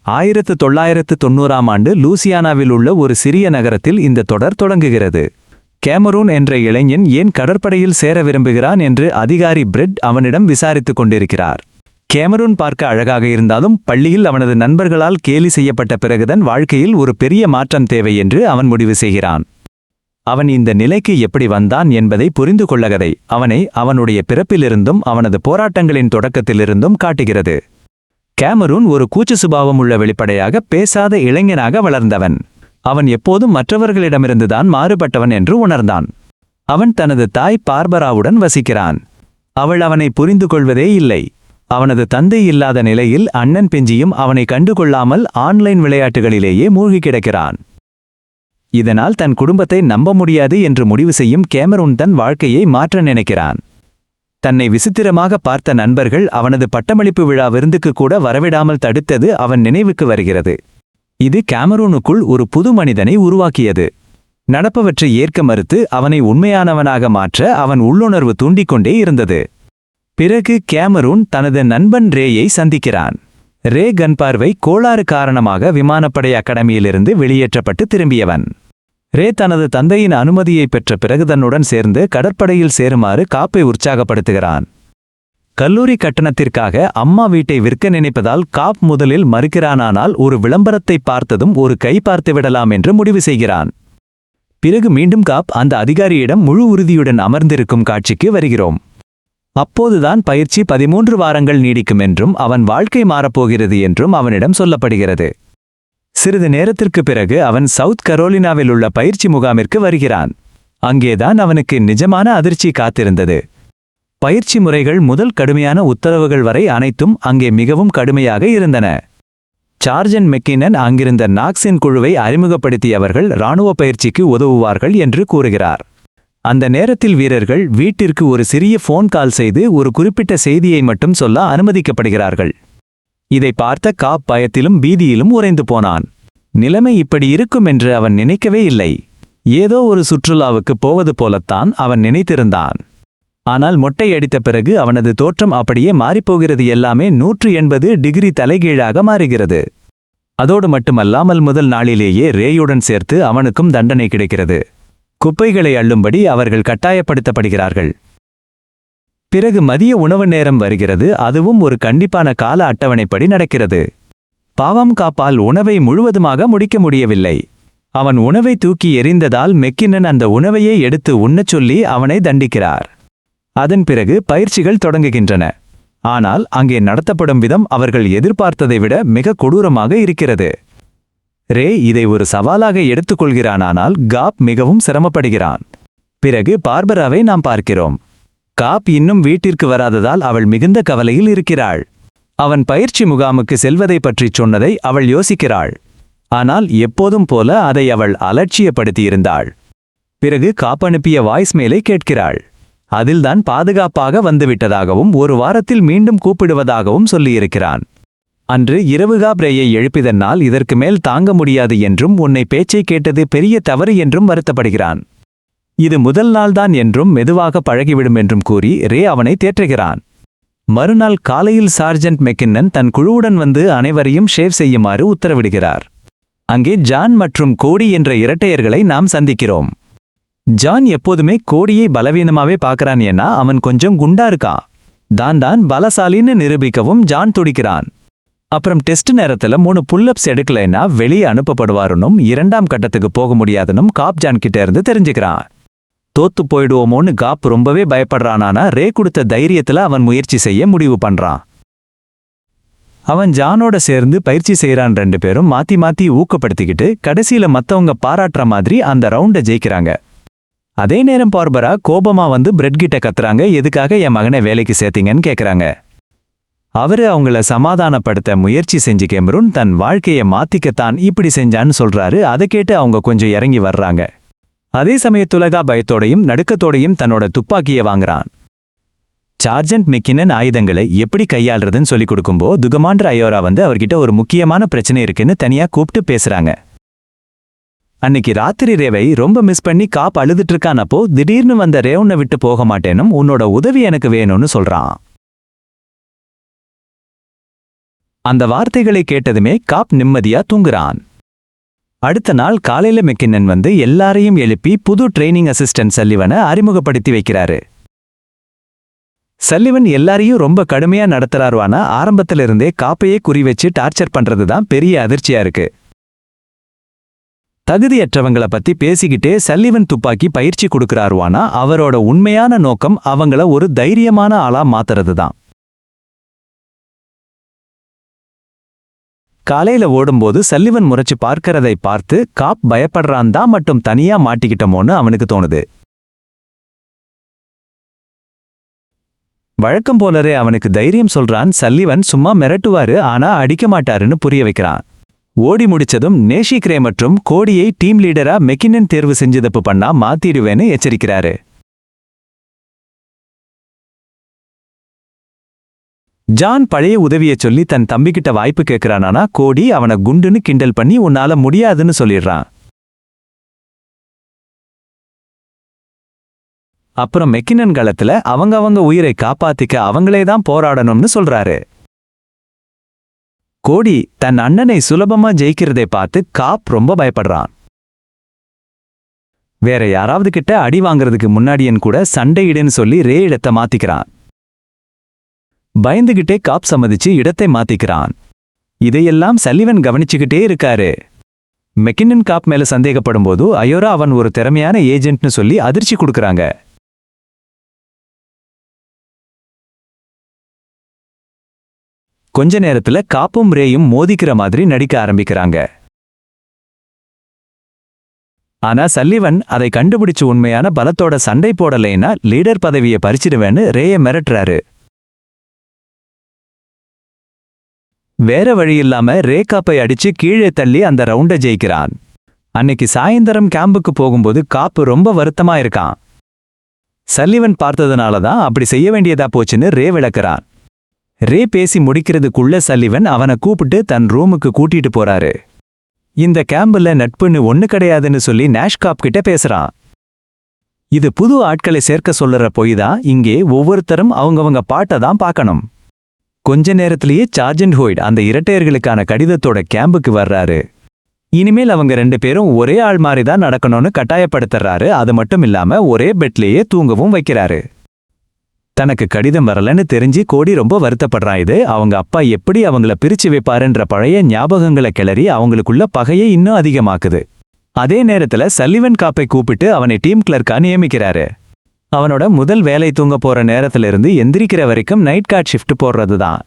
1990ஆம் ஆண்டு லூசியானாவில் உள்ள ஒரு சிறிய நகரத்தில் இந்த தொடர் தொடங்குகிறது. கேமரூன் என்ற இளைஞன் ஏன் கடற்படையில் சேர விரும்புகிறான் என்று அதிகாரி பிரெட் அவனிடம் விசாரித்துக் கொண்டிருக்கிறார். கேமரூன் பார்க்க அழகாக இருந்தாலும் பள்ளியில் அவனது நண்பர்களால் கேலி செய்யப்பட்ட பிறகுதான் வாழ்க்கையில் ஒரு பெரிய மாற்றம் தேவை என்று அவன் முடிவு செய்கிறான். அவன் இந்த நிலைக்கு எப்படி வந்தான் என்பதை புரிந்து கொள்ளகதை அவனை அவனுடைய பிறப்பிலிருந்தும் அவனது போராட்டங்களின் தொடக்கத்திலிருந்தும் காட்டுகிறது. கேமரூன் ஒரு கூச்ச சுபாவம் உள்ள வெளிப்படையாக பேசாத இளைஞனாக வளர்ந்தவன். அவன் எப்போதும் மற்றவர்களிடமிருந்துதான் மாறுபட்டவன் என்று உணர்ந்தான். அவன் தனது தாய் பார்பராவுடன் வசிக்கிறான். அவள் அவனை புரிந்து கொள்வதே இல்லை. அவனது தந்தை இல்லாத நிலையில் அண்ணன் பெஞ்சியும் அவனை கண்டுகொள்ளாமல் ஆன்லைன் விளையாட்டுகளிலேயே மூழ்கி கிடக்கிறான். இதனால் தன் குடும்பத்தை நம்ப முடியாது என்று முடிவு செய்யும் கேமரூன் தன் வாழ்க்கையை மாற்ற நினைக்கிறான். தன்னை விசித்திரமாக பார்த்த நண்பர்கள் அவனது பட்டமளிப்பு விழா விருந்துக்கு கூட வரவிடாமல் தடுத்தது அவன் நினைவுக்கு வருகிறது. இது கேமரூனுக்குள் ஒரு புது மனிதனை உருவாக்கியது. நடப்பவற்றை ஏற்க மறுத்து அவனை உண்மையானவனாக மாற்ற அவன் உள்ளுணர்வு தூண்டிக்கொண்டே இருந்தது. பிறகு கேமரூன் தனது நண்பன் ரேயை சந்திக்கிறான். ரே கன்பார்வை கோளாறு காரணமாக விமானப்படை அகாடமியிலிருந்து வெளியேற்றப்பட்டு திரும்பியவன். ரே தனது தந்தையின் அனுமதியை பெற்ற பிறகு தன்னுடன் சேர்ந்து கடற்படையில் சேருமாறு காப்பை உற்சாகப்படுத்துகிறான். கல்லூரி கட்டணத்திற்காக அம்மா வீட்டை விற்க நினைப்பதால் காப் முதலில் மறுக்கிறானால் ஒரு விளம்பரத்தை பார்த்ததும் ஒரு கை பார்த்து விடலாம் என்று முடிவு செய்கிறான். பிறகு மீண்டும் காப் அந்த அதிகாரியிடம் முழு உறுதியுடன் அமர்ந்திருக்கும் காட்சிக்கு வருகிறோம். அப்போதுதான் பயிற்சி 13 வாரங்கள் நீடிக்கும் என்றும் அவன் வாழ்க்கை மாறப்போகிறது என்றும் அவனிடம் சொல்லப்படுகிறது. சிறிது நேரத்திற்கு பிறகு அவன் சவுத் கரோலினாவில் உள்ள பயிற்சி முகாமிற்கு வருகிறான். அங்கேதான் அவனுக்கு நிஜமான அதிர்ச்சி காத்திருந்தது. பயிற்சி முறைகள் முதல் கடுமையான உத்தரவுகள் வரை அனைத்தும் அங்கே மிகவும் கடுமையாக இருந்தன. சார்ஜன்ட் மெக்கினன் அங்கிருந்த நாக்ஸின் குழுவை அறிமுகப்படுத்தியவர்கள் இராணுவ பயிற்சிக்கு உதவுவார்கள் என்று கூறுகிறார். அந்த நேரத்தில் வீரர்கள் வீட்டிற்கு ஒரு சிறிய ஃபோன் கால் செய்து ஒரு குறிப்பிட்ட செய்தியை மட்டும் சொல்ல அனுமதிக்கப்படுகிறார்கள். இதை பார்த்த காப் பயத்திலும் பீதியிலும் உறைந்து போனான். நிலைமை இப்படி இருக்கும் என்று அவன் நினைக்கவே இல்லை. ஏதோ ஒரு சுற்றுலாவுக்கு போவது போலத்தான் அவன் நினைத்திருந்தான். ஆனால் மொட்டை அடித்த பிறகு அவனது தோற்றம் அப்படியே மாறிப்போகிறது. எல்லாமே 180 டிகிரி தலைகீழாக மாறுகிறது. அதோடு மட்டுமல்லாமல் முதல் நாளிலேயே ரேயுடன் சேர்த்து அவனுக்கும் தண்டனை கிடைக்கிறது. குப்பைகளை அள்ளும்படி அவர்கள் கட்டாயப்படுத்தப்படுகிறார்கள். பிறகு மதிய உணவு நேரம் வருகிறது. அதுவும் ஒரு கண்டிப்பான கால அட்டவணைப்படி நடக்கிறது. பாவம் காப்பால் உணவை முழுவதுமாக முடிக்க முடியவில்லை. அவன் உணவை தூக்கி எறிந்ததால் மெக்கினன் அந்த உணவையே எடுத்து உண்ணச் சொல்லி அவனை தண்டிக்கிறார். அதன் பிறகு பயிற்சிகள் தொடங்குகின்றன. ஆனால் அங்கே நடத்தப்படும் விதம் அவர்கள் எதிர்பார்த்ததை விட மிக கொடூரமாக இருக்கிறது. ரே இதை ஒரு சவாலாக எடுத்துக்கொள்கிறானால் காப் மிகவும் சிரமப்படுகிறான். பிறகு பார்பராவை நாம் பார்க்கிறோம். காப் இன்னும் வீட்டிற்கு வராததால் அவள் மிகுந்த கவலையில் இருக்கிறாள். அவன் பயிற்சி முகாமுக்கு செல்வதை பற்றி சொன்னதை அவள் யோசிக்கிறாள். ஆனால் எப்போதும் போல அதை அவள் அலட்சியப்படுத்தியிருந்தாள். பிறகு காப் அனுப்பிய வாய்ஸ்மெயிலை கேட்கிறாள். அதில்தான் பாதுகாப்பாக வந்துவிட்டதாகவும் ஒரு வாரத்தில் மீண்டும் கூப்பிடுவதாகவும் சொல்லியிருக்கிறான். அன்று இரவு காப் ரேயை எழுப்பிதனால் இதற்கு மேல் தாங்க முடியாது என்றும் உன்னை பேச்சை கேட்டது பெரிய தவறு என்றும் வருத்தப்படுகிறான். இது முதல் நாள்தான் என்றும் மெதுவாக பழகிவிடும் என்றும் கூறி ரே அவனை தேற்றுகிறான். மறுநாள் காலையில் சார்ஜன்ட் மெக்கின்னன் தன் குழுவுடன் வந்து அனைவரையும் ஷேவ் செய்யுமாறு உத்தரவிடுகிறார். அங்கே ஜான் மற்றும் கோடி என்ற இரட்டையர்களை நாம் சந்திக்கிறோம். ஜான் எப்போதுமே கோடியை பலவீனமாவே பார்க்கறான். ஏன்னா அவன் கொஞ்சம் குண்டா இருக்கான். தான் பலசாலின்னு நிரூபிக்கவும் ஜான் துடிக்கிறான். அப்புறம் டெஸ்ட் நேரத்துல 3 புல்லப்ஸ் எடுக்கலைன்னா வெளியே அனுப்பப்படுவாருன்னும் 2ஆம் கட்டத்துக்கு போக முடியாதுன்னும் காப் ஜான் கிட்ட இருந்து தெரிஞ்சுக்கிறான். தோத்து போயிடுவோமோன்னு காப் ரொம்பவே பயப்படுறானா ரே கொடுத்த தைரியத்துல அவன் முயற்சி செய்ய முடிவு பண்றான். அவன் ஜானோட சேர்ந்து பயிற்சி செய்யறான். 2 பேரும் மாத்தி மாத்தி ஊக்கப்படுத்திக்கிட்டு கடைசியில மத்தவங்க பாராட்டுற மாதிரி அந்த ரவுண்ட ஜெயிக்கிறாங்க. அதே நேரம் பார்பரா கோபமா வந்து பிரெட் கிட்ட கத்துறாங்க. எதுக்காக என் மகனை வேலைக்கு சேர்த்தீங்கன்னு கேக்குறாங்க. அவரு அவங்கள சமாதானப்படுத்த முயற்சி செஞ்சு கேமரூன் தன் வாழ்க்கையை மாத்திக்கத்தான் இப்படி செஞ்சான்னு சொல்றாரு. அதை கேட்டு அவங்க கொஞ்சம் இறங்கி வர்றாங்க. அதே சமயத்துலகா பயத்தோடையும் நடுக்கத்தோடையும் தன்னோட துப்பாக்கியை வாங்குறான். சார்ஜன்ட் மெக்கினன் ஆயுதங்களை எப்படி கையாளுறதுன்னு சொல்லிக் கொடுக்கும்போது துகமாண்டர் அயோரா வந்து அவர்கிட்ட ஒரு முக்கியமான பிரச்சனை இருக்குன்னு தனியா கூப்பிட்டு பேசுறாங்க. அன்னைக்கு ராத்திரி ரேவை ரொம்ப மிஸ் பண்ணி காப் அழுதுட்டு இருக்கான். அப்போ திடீர்னு வந்த ரே உன்னை விட்டு போக மாட்டேனும், உன்னோட உதவி எனக்கு வேணும்னு சொல்றான். அந்த வார்த்தைகளை கேட்டதுமே காப் நிம்மதியா தூங்குறான். அடுத்த நாள் காலையில மெக்கின்னன் வந்து எல்லாரையும் எழுப்பி புது ட்ரெய்னிங் அசிஸ்டன்ட் சல்லிவனை அறிமுகப்படுத்தி வைக்கிறாரு. சல்லிவன் எல்லாரையும் ரொம்ப கடுமையா நடத்துறாருவானா ஆரம்பத்திலிருந்தே காப்பையே குறி வச்சு டார்ச்சர் பண்றதுதான் பெரிய அதிர்ச்சியா இருக்கு. தகுதியற்றவங்கள பத்தி பேசிக்கிட்டே சல்லிவன் துப்பாக்கி பயிற்சி கொடுக்கறாருவானா அவரோட உண்மையான நோக்கம் அவங்கள ஒரு தைரியமான ஆளா மாத்துறதுதான். காலையில ஓடும்போது சல்லிவன் முறைச்சு பார்க்கறதை பார்த்து காப் பயப்படுறான் தான் மட்டும் தனியா மாட்டிக்கிட்டமோன்னு அவனுக்கு தோணுது. வழக்கம் போலரே அவனுக்கு தைரியம் சொல்றான். சல்லிவன் சும்மா மிரட்டுவாரு, ஆனா அடிக்க மாட்டாருன்னு புரிய வைக்கிறான். ஓடி முடிச்சதும் நேஷி கிரே மற்றும் கோடியை டீம் லீடரா மெக்கின்னன் தேர்வு செஞ்சு தப்பு பண்ணா மாத்திடுவேன்னு எச்சரிக்கிறாரு. ஜான் பழைய உதவிய சொல்லி தன் தம்பிக்கிட்ட வாய்ப்பு கேட்கிறானா கோடி அவனை குண்டுன்னு கிண்டல் பண்ணி உன்னால முடியாதுன்னு சொல்லிடுறான். அப்புறம் மெக்கின்னன் காலத்துல அவங்க உயிரை காப்பாத்திக்க அவங்களேதான் போராடணும்னு சொல்றாரு. கோடி தன் அண்ணனை சுலபமா ஜெயிக்கிறதை பார்த்து காப் ரொம்ப பயப்படுறான். வேற யாராவது கிட்ட அடி வாங்கறதுக்கு முன்னாடியன் கூட சண்டையிடுன்னு சொல்லி ரே இடத்தை மாத்திக்கிறான். பயந்துகிட்டே காப் சம்மதிச்சு இடத்தை மாத்திக்கிறான். இதையெல்லாம் சல்லிவன் கவனிச்சுக்கிட்டே இருக்காரு. மெக்கின்னன் காப் மேல சந்தேகப்படும் போது அயோரா அவன் ஒரு திறமையான ஏஜென்ட்னு சொல்லி அதிர்ச்சி கொடுக்கறாங்க. கொஞ்ச நேரத்துல காப்பும் ரேயும் மோதிக்கிற மாதிரி நடிக்க ஆரம்பிக்கிறாங்க. ஆனா சல்லிவன் அதை கண்டுபிடிச்சு உண்மையான பலத்தோட சண்டை போடலைன்னா லீடர் பதவியை பறிச்சிடுவேன்னு ரேய மிரட்டுறாரு. வேற வழியில்லாம ரே காப்பை அடிச்சு கீழே தள்ளி அந்த ரவுண்ட ஜெயிக்கிறான். அன்னைக்கு சாயந்தரம் கேம்புக்கு போகும்போது காப்பு ரொம்ப வருத்தமா இருக்கான். சல்லிவன் பார்த்ததுனாலதான் அப்படி செய்ய வேண்டியதா போச்சுன்னு ரே விளக்குறான். ரே பேசி முடிக்கிறதுக்குள்ள சல்லிவன் அவனை கூப்பிட்டு தன் ரூமுக்கு கூட்டிட்டு போறாரு. இந்த கேம்புல நட்புன்னு ஒண்ணு கிடையாதுன்னு சொல்லி நேஷ் காப் கிட்ட பேசுறான். இது புது ஆட்களை சேர்க்க சொல்லுற போய்தான் இங்கே ஒவ்வொருத்தரும் அவங்கவங்க பாட்டை தான் பார்க்கணும். கொஞ்ச நேரத்திலேயே சார்ஜென்ட் ஹோய்ட் அந்த இரட்டையர்களுக்கான கடிதத்தோட கேம்புக்கு வர்றாரு. இனிமேல் அவங்க 2 பேரும் ஒரே ஆள் மாதிரிதான் நடக்கணும்னு கட்டாயப்படுத்துறாரு. அது மட்டும் இல்லாம ஒரே பெட்லேயே தூங்கவும் வைக்கிறாரு. தனக்கு கடிதம் வரலன்னு தெரிஞ்சு கோடி ரொம்ப வருத்தப்படுறான். இது அவங்க அப்பா எப்படி அவங்கள பிரிச்சு வைப்பாருன்ற பழைய ஞாபகங்களை கிளறி அவங்களுக்குள்ள பகையை இன்னும் அதிகமாக்குது. அதே நேரத்துல சல்லிவன் காப்பை கூப்பிட்டு அவனை டீம் கிளர்க்கா நியமிக்கிறாரு. அவனோட முதல் வேலை தூங்க போற நேரத்திலிருந்து எந்திரிக்கிற வரைக்கும் நைட் கார்ட் ஷிஃப்ட் போடுறதுதான்.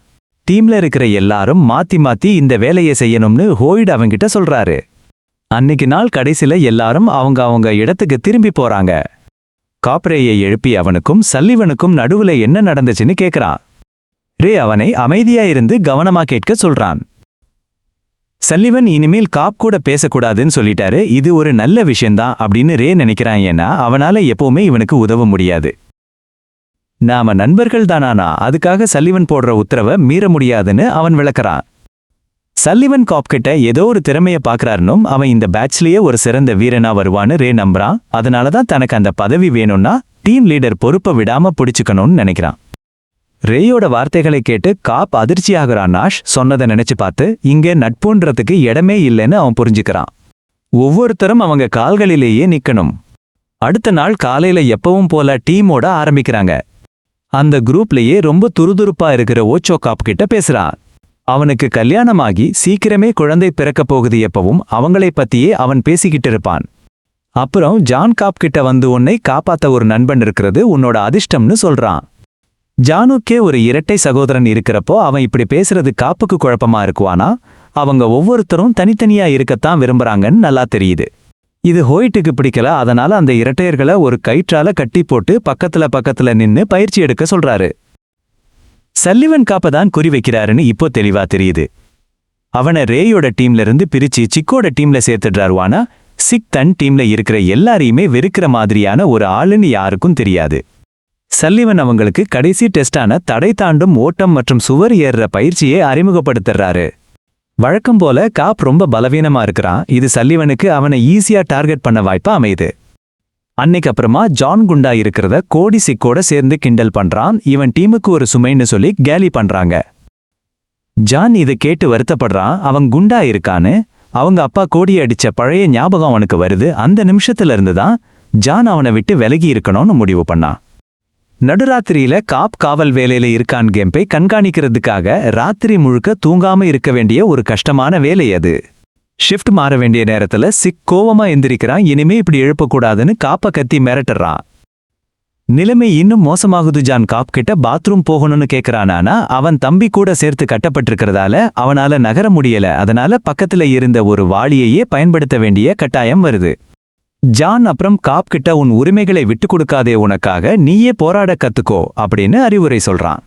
டீம்ல இருக்கிற எல்லாரும் மாத்தி மாத்தி இந்த வேலையை செய்யணும்னு ஹோய்ட் அவங்கிட்ட சொல்றாரு. அன்னைக்கு நாள் கடைசில எல்லாரும் அவங்க இடத்துக்கு திரும்பி போறாங்க. காப்ரேயை எழுப்பி அவனுக்கும் சல்லிவனுக்கும் நடுவுல என்ன நடந்துச்சுன்னு கேக்குறான். ரே அவனை அமைதியா இருந்து கவனமா கேட்க சொல்றான். சல்லிவன் இனிமேல் காப் கூட பேசக்கூடாதுன்னு சொல்லிட்டாரு. இது ஒரு நல்ல விஷயம்தான் அப்படின்னு ரே நினைக்கிறான். ஏன்னா அவனால எப்பவுமே இவனுக்கு உதவ முடியாது. நாம நண்பர்கள் தானானா அதுக்காக சல்லிவன் போடுற உத்தரவை மீற முடியாதுன்னு அவன் விளக்குறான். சல்லிவன் காப் கிட்ட ஏதோ ஒரு திறமைய பாக்குறாருன்னும் அவன் இந்த பேட்ச்லயே ஒரு சிறந்த வீரனா வருவான்னு ரே நம்புறான். அதனாலதான் தனக்கு அந்த பதவி வேணும்னா டீம் லீடர் பொறுப்பை விடாம பிடிச்சுக்கணும்னு நினைக்கிறான். ரேயோட வார்த்தைகளை கேட்டு காப் அதிர்ச்சியாகிறான். நாஷ் சொன்னதை நினைச்சு பார்த்து இங்க நட்புன்றதுக்கு இடமே இல்லைன்னு அவன் புரிஞ்சுக்கிறான். ஒவ்வொருத்தரும் அவங்க கால்களிலேயே நிக்கணும். அடுத்த நாள் காலையில எப்பவும் போல டீமோட ஆரம்பிக்கிறாங்க. அந்த குரூப்லயே ரொம்ப துருதுருப்பா இருக்கிற ஓச்சோ காப் கிட்ட பேசுறான். அவனுக்கு கல்யாணமாகி சீக்கிரமே குழந்தை பிறக்கப் போகுது. எப்பவும் அவங்களை பத்தியே அவன் பேசிக்கிட்டு இருப்பான். அப்புறம் ஜான் காப் கிட்ட வந்து உன்னை காப்பாத்த ஒரு நண்பன் இருக்கிறது உன்னோட அதிர்ஷ்டம்னு சொல்றான். ஜானுக்கே ஒரு இரட்டை சகோதரன் இருக்கிறப்போ அவன் இப்படி பேசுறது காப்புக்கு குழப்பமா இருக்குவானா? அவங்க ஒவ்வொருத்தரும் தனித்தனியா இருக்கத்தான் விரும்புறாங்கன்னு நல்லா தெரியுது. இது ஹோய்ட்டுக்கு பிடிக்கல. அதனால அந்த இரட்டையர்களை ஒரு கயிற்றால கட்டி போட்டு பக்கத்துல நின்னு பயிற்சி எடுக்க சொல்றாரு. சல்லிவன் காப்பை தான் குறி வைக்கிறாருன்னு இப்போ தெளிவா தெரியுது. அவனை ரேயோட டீம்ல இருந்து பிரிச்சு சிக்கோட டீம்ல சேர்த்துடுறாருவானா சிக் தன் டீம்ல இருக்கிற எல்லாரையுமே வெறுக்கிற மாதிரியான ஒரு ஆளுன்னு யாருக்கும் தெரியாது. சல்லிவன் அவங்களுக்கு கடைசி டெஸ்டான தடை தாண்டும் ஓட்டம் மற்றும் சுவர் ஏறுற பயிற்சியை அறிமுகப்படுத்துறாரு. வழக்கம் போல காப் ரொம்ப பலவீனமா இருக்கிறான். இது சல்லிவனுக்கு அவனை ஈஸியா டார்கெட் பண்ண வாய்ப்பா அமையுது. அன்னைக்கு அப்புறமா ஜான் குண்டா இருக்கிறத கோடி சிக்கோட சேர்ந்து கிண்டல் பண்றான். இவன் டீமுக்கு ஒரு சுமைன்னு சொல்லி கேலி பண்றாங்க. ஜான் இதை கேட்டு வருத்தப்படுறான். அவன் குண்டா இருக்கான்னு. அவங்க அப்பா கோடி அடிச்ச பழைய ஞாபகம் அவனுக்கு வருது. அந்த நிமிஷத்துல இருந்துதான் ஜான் அவனை விட்டு விலகி இருக்கணும்னு முடிவு பண்ணான். நடுராத்திரியில காப் காவல் வேலையில இருக்கான். கெம்பை கண்காணிக்கிறதுக்காக ராத்திரி முழுக்க தூங்காம இருக்க வேண்டிய ஒரு கஷ்டமான வேலை அது. ஷிஃப்ட் மாற வேண்டிய நேரத்துல சிக் கோவமா எந்திரிக்கிறான். இனிமே இப்படி எழுப்பக்கூடாதுன்னு காப்ப கத்தி மிரட்டுறான். நிலைமை இன்னும் மோசமாகுது. ஜான் காப் கிட்ட பாத்ரூம் போகணும்னு கேட்கிறானா, அவன் தம்பி கூட சேர்த்து கட்டப்பட்டிருக்கிறதால அவனால நகர முடியல. அதனால பக்கத்துல இருந்த ஒரு வாளியையே பயன்படுத்த வேண்டிய கட்டாயம் வருது. ஜான் அப்புறம் காப் கிட்ட உன் உரிமைகளை விட்டு கொடுக்காதே, உனக்காக நீயே போராட கத்துக்கோ அப்படின்னு அறிவுரை சொல்றான்.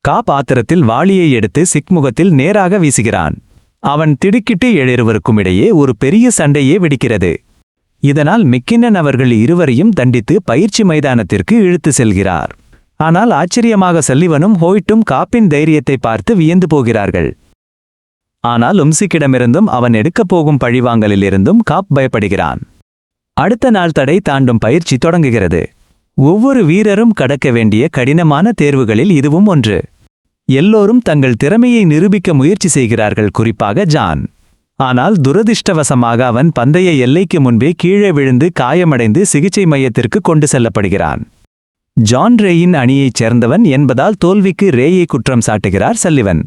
காப் ஆத்திரத்தில் வாளியை எடுத்து சிக் முகத்தில் நேராக வீசுகிறான். அவன் திடுக்கிட்டு எழுவருக்கும் இடையே ஒரு பெரிய சண்டையே வெடிக்கிறது. இதனால் மெக்கின்னன் அவர்கள் இருவரையும் தண்டித்து பயிற்சி மைதானத்திற்கு இழுத்து செல்கிறார். ஆனால் ஆச்சரியமாக சல்லிவனும் ஹோய்ட்டும் காப்பின் தைரியத்தை பார்த்து வியந்து போகிறார்கள். ஆனால் உம்சிக்கிடமிருந்தும் அவன் எடுக்கப் போகும் பழிவாங்கலிலிருந்தும் காப் பயப்படுகிறான். அடுத்த நாள் தடை தாண்டும் பயிற்சி தொடங்குகிறது. ஒவ்வொரு வீரரும் கடக்க வேண்டிய கடினமான தேர்வுகளில் இதுவும் ஒன்று. எல்லோரும் தங்கள் திறமையை நிரூபிக்க முயற்சி செய்கிறார்கள், குறிப்பாக ஜான். ஆனால் துரதிர்ஷ்டவசமாக அவன் பந்தய எல்லைக்கு முன்பே கீழே விழுந்து காயமடைந்து சிகிச்சை மையத்திற்கு கொண்டு செல்லப்படுகிறான். ஜான் ரேயின் அணியைச் சேர்ந்தவன் என்பதால் தோல்விக்கு ரேயை குற்றம் சாட்டுகிறார் சல்லிவன்.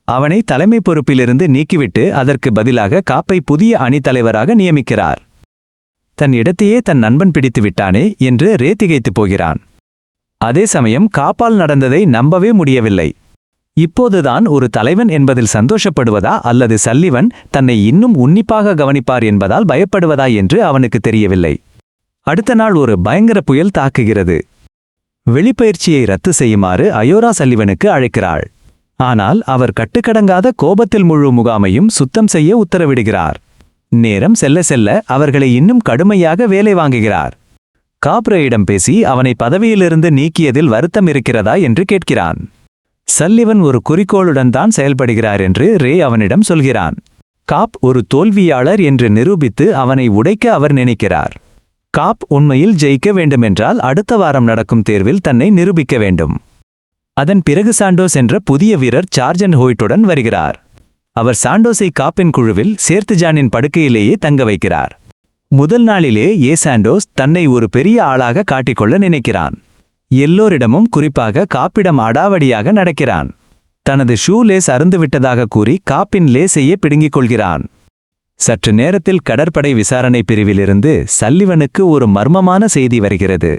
அவனை தலைமை பொறுப்பிலிருந்து நீக்கிவிட்டு அதற்கு பதிலாக காப்பை புதிய அணித்தலைவராக நியமிக்கிறார். தன் இடத்தையே தன் நண்பன் பிடித்து விட்டானே என்று ரே திகைத்துப் போகிறான். அதே சமயம் காப்பால் நடந்ததை நம்பவே முடியவில்லை. இப்போதுதான் ஒரு தலைவன் என்பதில் சந்தோஷப்படுவதா அல்லது சல்லிவன் தன்னை இன்னும் உன்னிப்பாக கவனிப்பார் என்பதால் பயப்படுவதா என்று அவனுக்கு தெரியவில்லை. அடுத்த நாள் ஒரு பயங்கர புயல் தாக்குகிறது. வெளிப்பயிற்சியை ரத்து செய்யுமாறு அயோரா சல்லிவனுக்கு அழைக்கிறாள். ஆனால் அவர் கட்டுக்கடங்காத கோபத்தில் முழு முகாமையும் சுத்தம் செய்ய உத்தரவிடுகிறார். நேரம் செல்ல செல்ல அவர்களை இன்னும் கடுமையாக வேலை வாங்குகிறார். காப்ரேயிடம் பேசி அவனை பதவியிலிருந்து நீக்கியதில் வருத்தம் இருக்கிறதா என்று கேட்கிறான். சல்லிவன் ஒரு குறிக்கோளுடன் தான் செயல்படுகிறார் என்று ரே அவனிடம் சொல்கிறான். காப் ஒரு தோல்வியாளர் என்று நிரூபித்து அவனை உடைக்க அவர் நினைக்கிறார். காப் உண்மையில் ஜெயிக்க வேண்டுமென்றால் அடுத்த வாரம் நடக்கும் தேர்வில் தன்னை நிரூபிக்க வேண்டும். அதன் பிறகு சாண்டோஸ் என்ற புதிய வீரர் சார்ஜன் ஹோய்ட்டுடன் வருகிறார். அவர் சாண்டோஸை காப்பின் குழுவில் சேர்த்து ஜானின் படுக்கையிலேயே தங்க வைக்கிறார். முதல் நாளிலே சாண்டோஸ் தன்னை ஒரு பெரிய ஆளாக காட்டிக்கொள்ள நினைக்கிறான். எல்லோரிடமும் குறிப்பாக காப்பிடம் அடாவடியாக நடக்கிறான். தனது ஷூ லேஸ் அருந்துவிட்டதாக கூறி காப்பின் லேசையே பிடுங்கிக் கொள்கிறான். சற்று நேரத்தில் கடற்படை விசாரணை பிரிவிலிருந்து சல்லிவனுக்கு ஒரு மர்மமான செய்தி வருகிறது.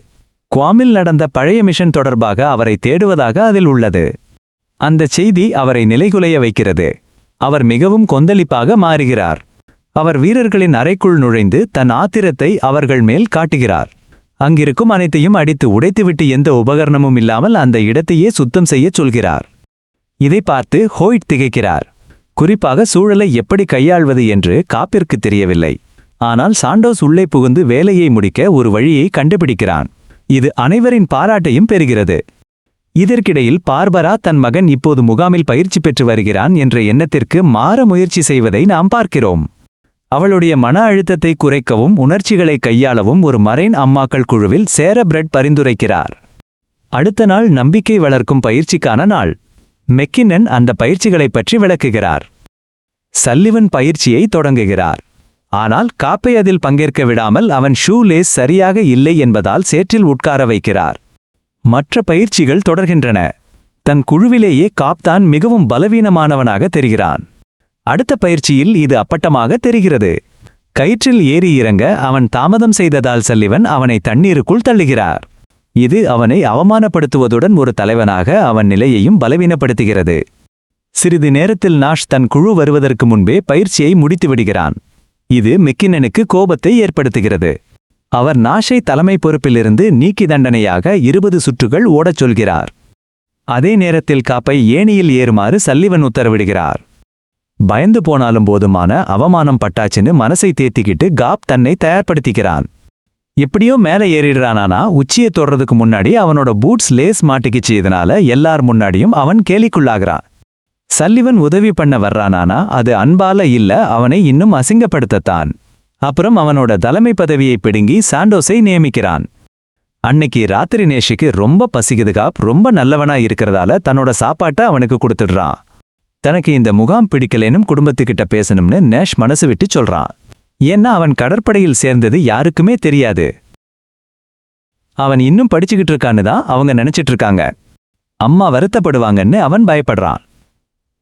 குவாமில் நடந்த பழைய மிஷன் தொடர்பாக அவரை தேடுவதாக அதில் உள்ளது. அந்த செய்தி அவரை நிலைகுலைய வைக்கிறது. அவர் மிகவும் கொந்தளிப்பாக மாறுகிறார். அவர் வீரர்களின் அறைக்குள் நுழைந்து தன் ஆத்திரத்தை அவர்கள் மேல் காட்டுகிறார். அங்கிருக்கும் அனைத்தையும் அடித்து உடைத்துவிட்டு எந்த உபகரணமும் இல்லாமல் அந்த இடத்தையே சுத்தம் செய்யச் சொல்கிறார். இதை பார்த்து ஹோய்ட் திகைக்கிறார். குறிப்பாக சூழலை எப்படி கையாள்வது என்று காப்பிற்கு தெரியவில்லை. ஆனால் சாண்டோஸ் உள்ளே புகுந்து வேலையை முடிக்க ஒரு வழியை கண்டுபிடிக்கிறான். இது அனைவரின் பாராட்டையும் பெறுகிறது. இதற்கிடையில் பார்பரா தன் மகன் இப்போது முகாமில் பயிற்சி பெற்று வருகிறான் என்ற எண்ணத்திற்கு மாற முயற்சி செய்வதை நாம் பார்க்கிறோம். அவளுடைய மன அழுத்தத்தை குறைக்கவும் உணர்ச்சிகளை கையாளவும் ஒரு மரைன் அம்மாக்கள் குழுவில் சேர பிரெட் பரிந்துரைக்கிறார். அடுத்த நாள் நம்பிக்கை வளர்க்கும் பயிற்சிக்கான நாள். மெக்கின்னன் அந்த பயிற்சிகளைப் பற்றி விளக்குகிறார். சல்லிவன் பயிற்சியை தொடங்குகிறார். ஆனால் காப்பை அதில் பங்கேற்க விடாமல் அவன் ஷூ லேஸ் சரியாக இல்லை என்பதால் சேற்றில் உட்கார வைக்கிறார். மற்ற பயிற்சிகள் தொடர்கின்றன. தன் குழுவிலேயே காப்தான் மிகவும் பலவீனமானவனாக தெரிகிறான். அடுத்த பயிற்சியில் இது அப்பட்டமாக தெரிகிறது. கயிற்றில் ஏறி இறங்க அவன் தாமதம் செய்ததால் சல்லிவன் அவனை தண்ணீருக்குள் தள்ளுகிறார். இது அவனை அவமானப்படுத்துவதுடன் ஒரு தலைவனாக அவன் நிலையையும் பலவீனப்படுத்துகிறது. சிறிது நேரத்தில் நாஷ் தன் குழு வருவதற்கு முன்பே பயிற்சியை முடித்து விடுகிறான். இது மெக்கின்னனுக்கு கோபத்தை ஏற்படுத்துகிறது. அவர் நாஷை தலைமை பொறுப்பிலிருந்து நீக்கி தண்டனையாக 20 சுற்றுகள் ஓடச் சொல்கிறார். அதே நேரத்தில் காப்பை ஏணியில் ஏறுமாறு சல்லிவன் உத்தரவிடுகிறார். பயந்து போனாலும் போதுமான அவமானம் பட்டாச்சுன்னு மனசை தேத்திக்கிட்டு காப் தன்னை தயார்படுத்திக்கிறான். எப்படியோ மேலே ஏறிடுறானா, உச்சியை தொடுறதுக்கு முன்னாடி அவனோட பூட்ஸ் லேஸ் மாட்டிக்கிச்சு. இதனால எல்லார் முன்னாடியும் அவன் கேலிக்குள்ளாகிறான். சல்லிவன் உதவி பண்ண வர்றானா, அது அன்பால இல்ல, அவனை இன்னும் அசிங்கப்படுத்தத்தான். அப்புறம் அவனோட தலைமை பதவியை பிடுங்கி சாண்டோஸை நியமிக்கிறான். அன்னைக்கு ராத்திரி நேஷுக்கு ரொம்ப பசிக்குது. காப் ரொம்ப நல்லவனா இருக்கிறதால தன்னோட சாப்பாட்டை அவனுக்கு கொடுத்துடுறான். தனக்கு இந்த முகாம் பிடிக்கலேனும் குடும்பத்துக்கிட்ட பேசணும்னு நேஷ் மனசு விட்டு சொல்றான். ஏன்னா அவன் கடற்படையில் சேர்ந்தது யாருக்குமே தெரியாது. அவன் இன்னும் படிச்சுக்கிட்டு இருக்கான்னு தான் அவங்க நினைச்சிட்டு இருக்காங்க. அம்மா வருத்தப்படுவாங்கன்னு அவன் பயப்படுறான்.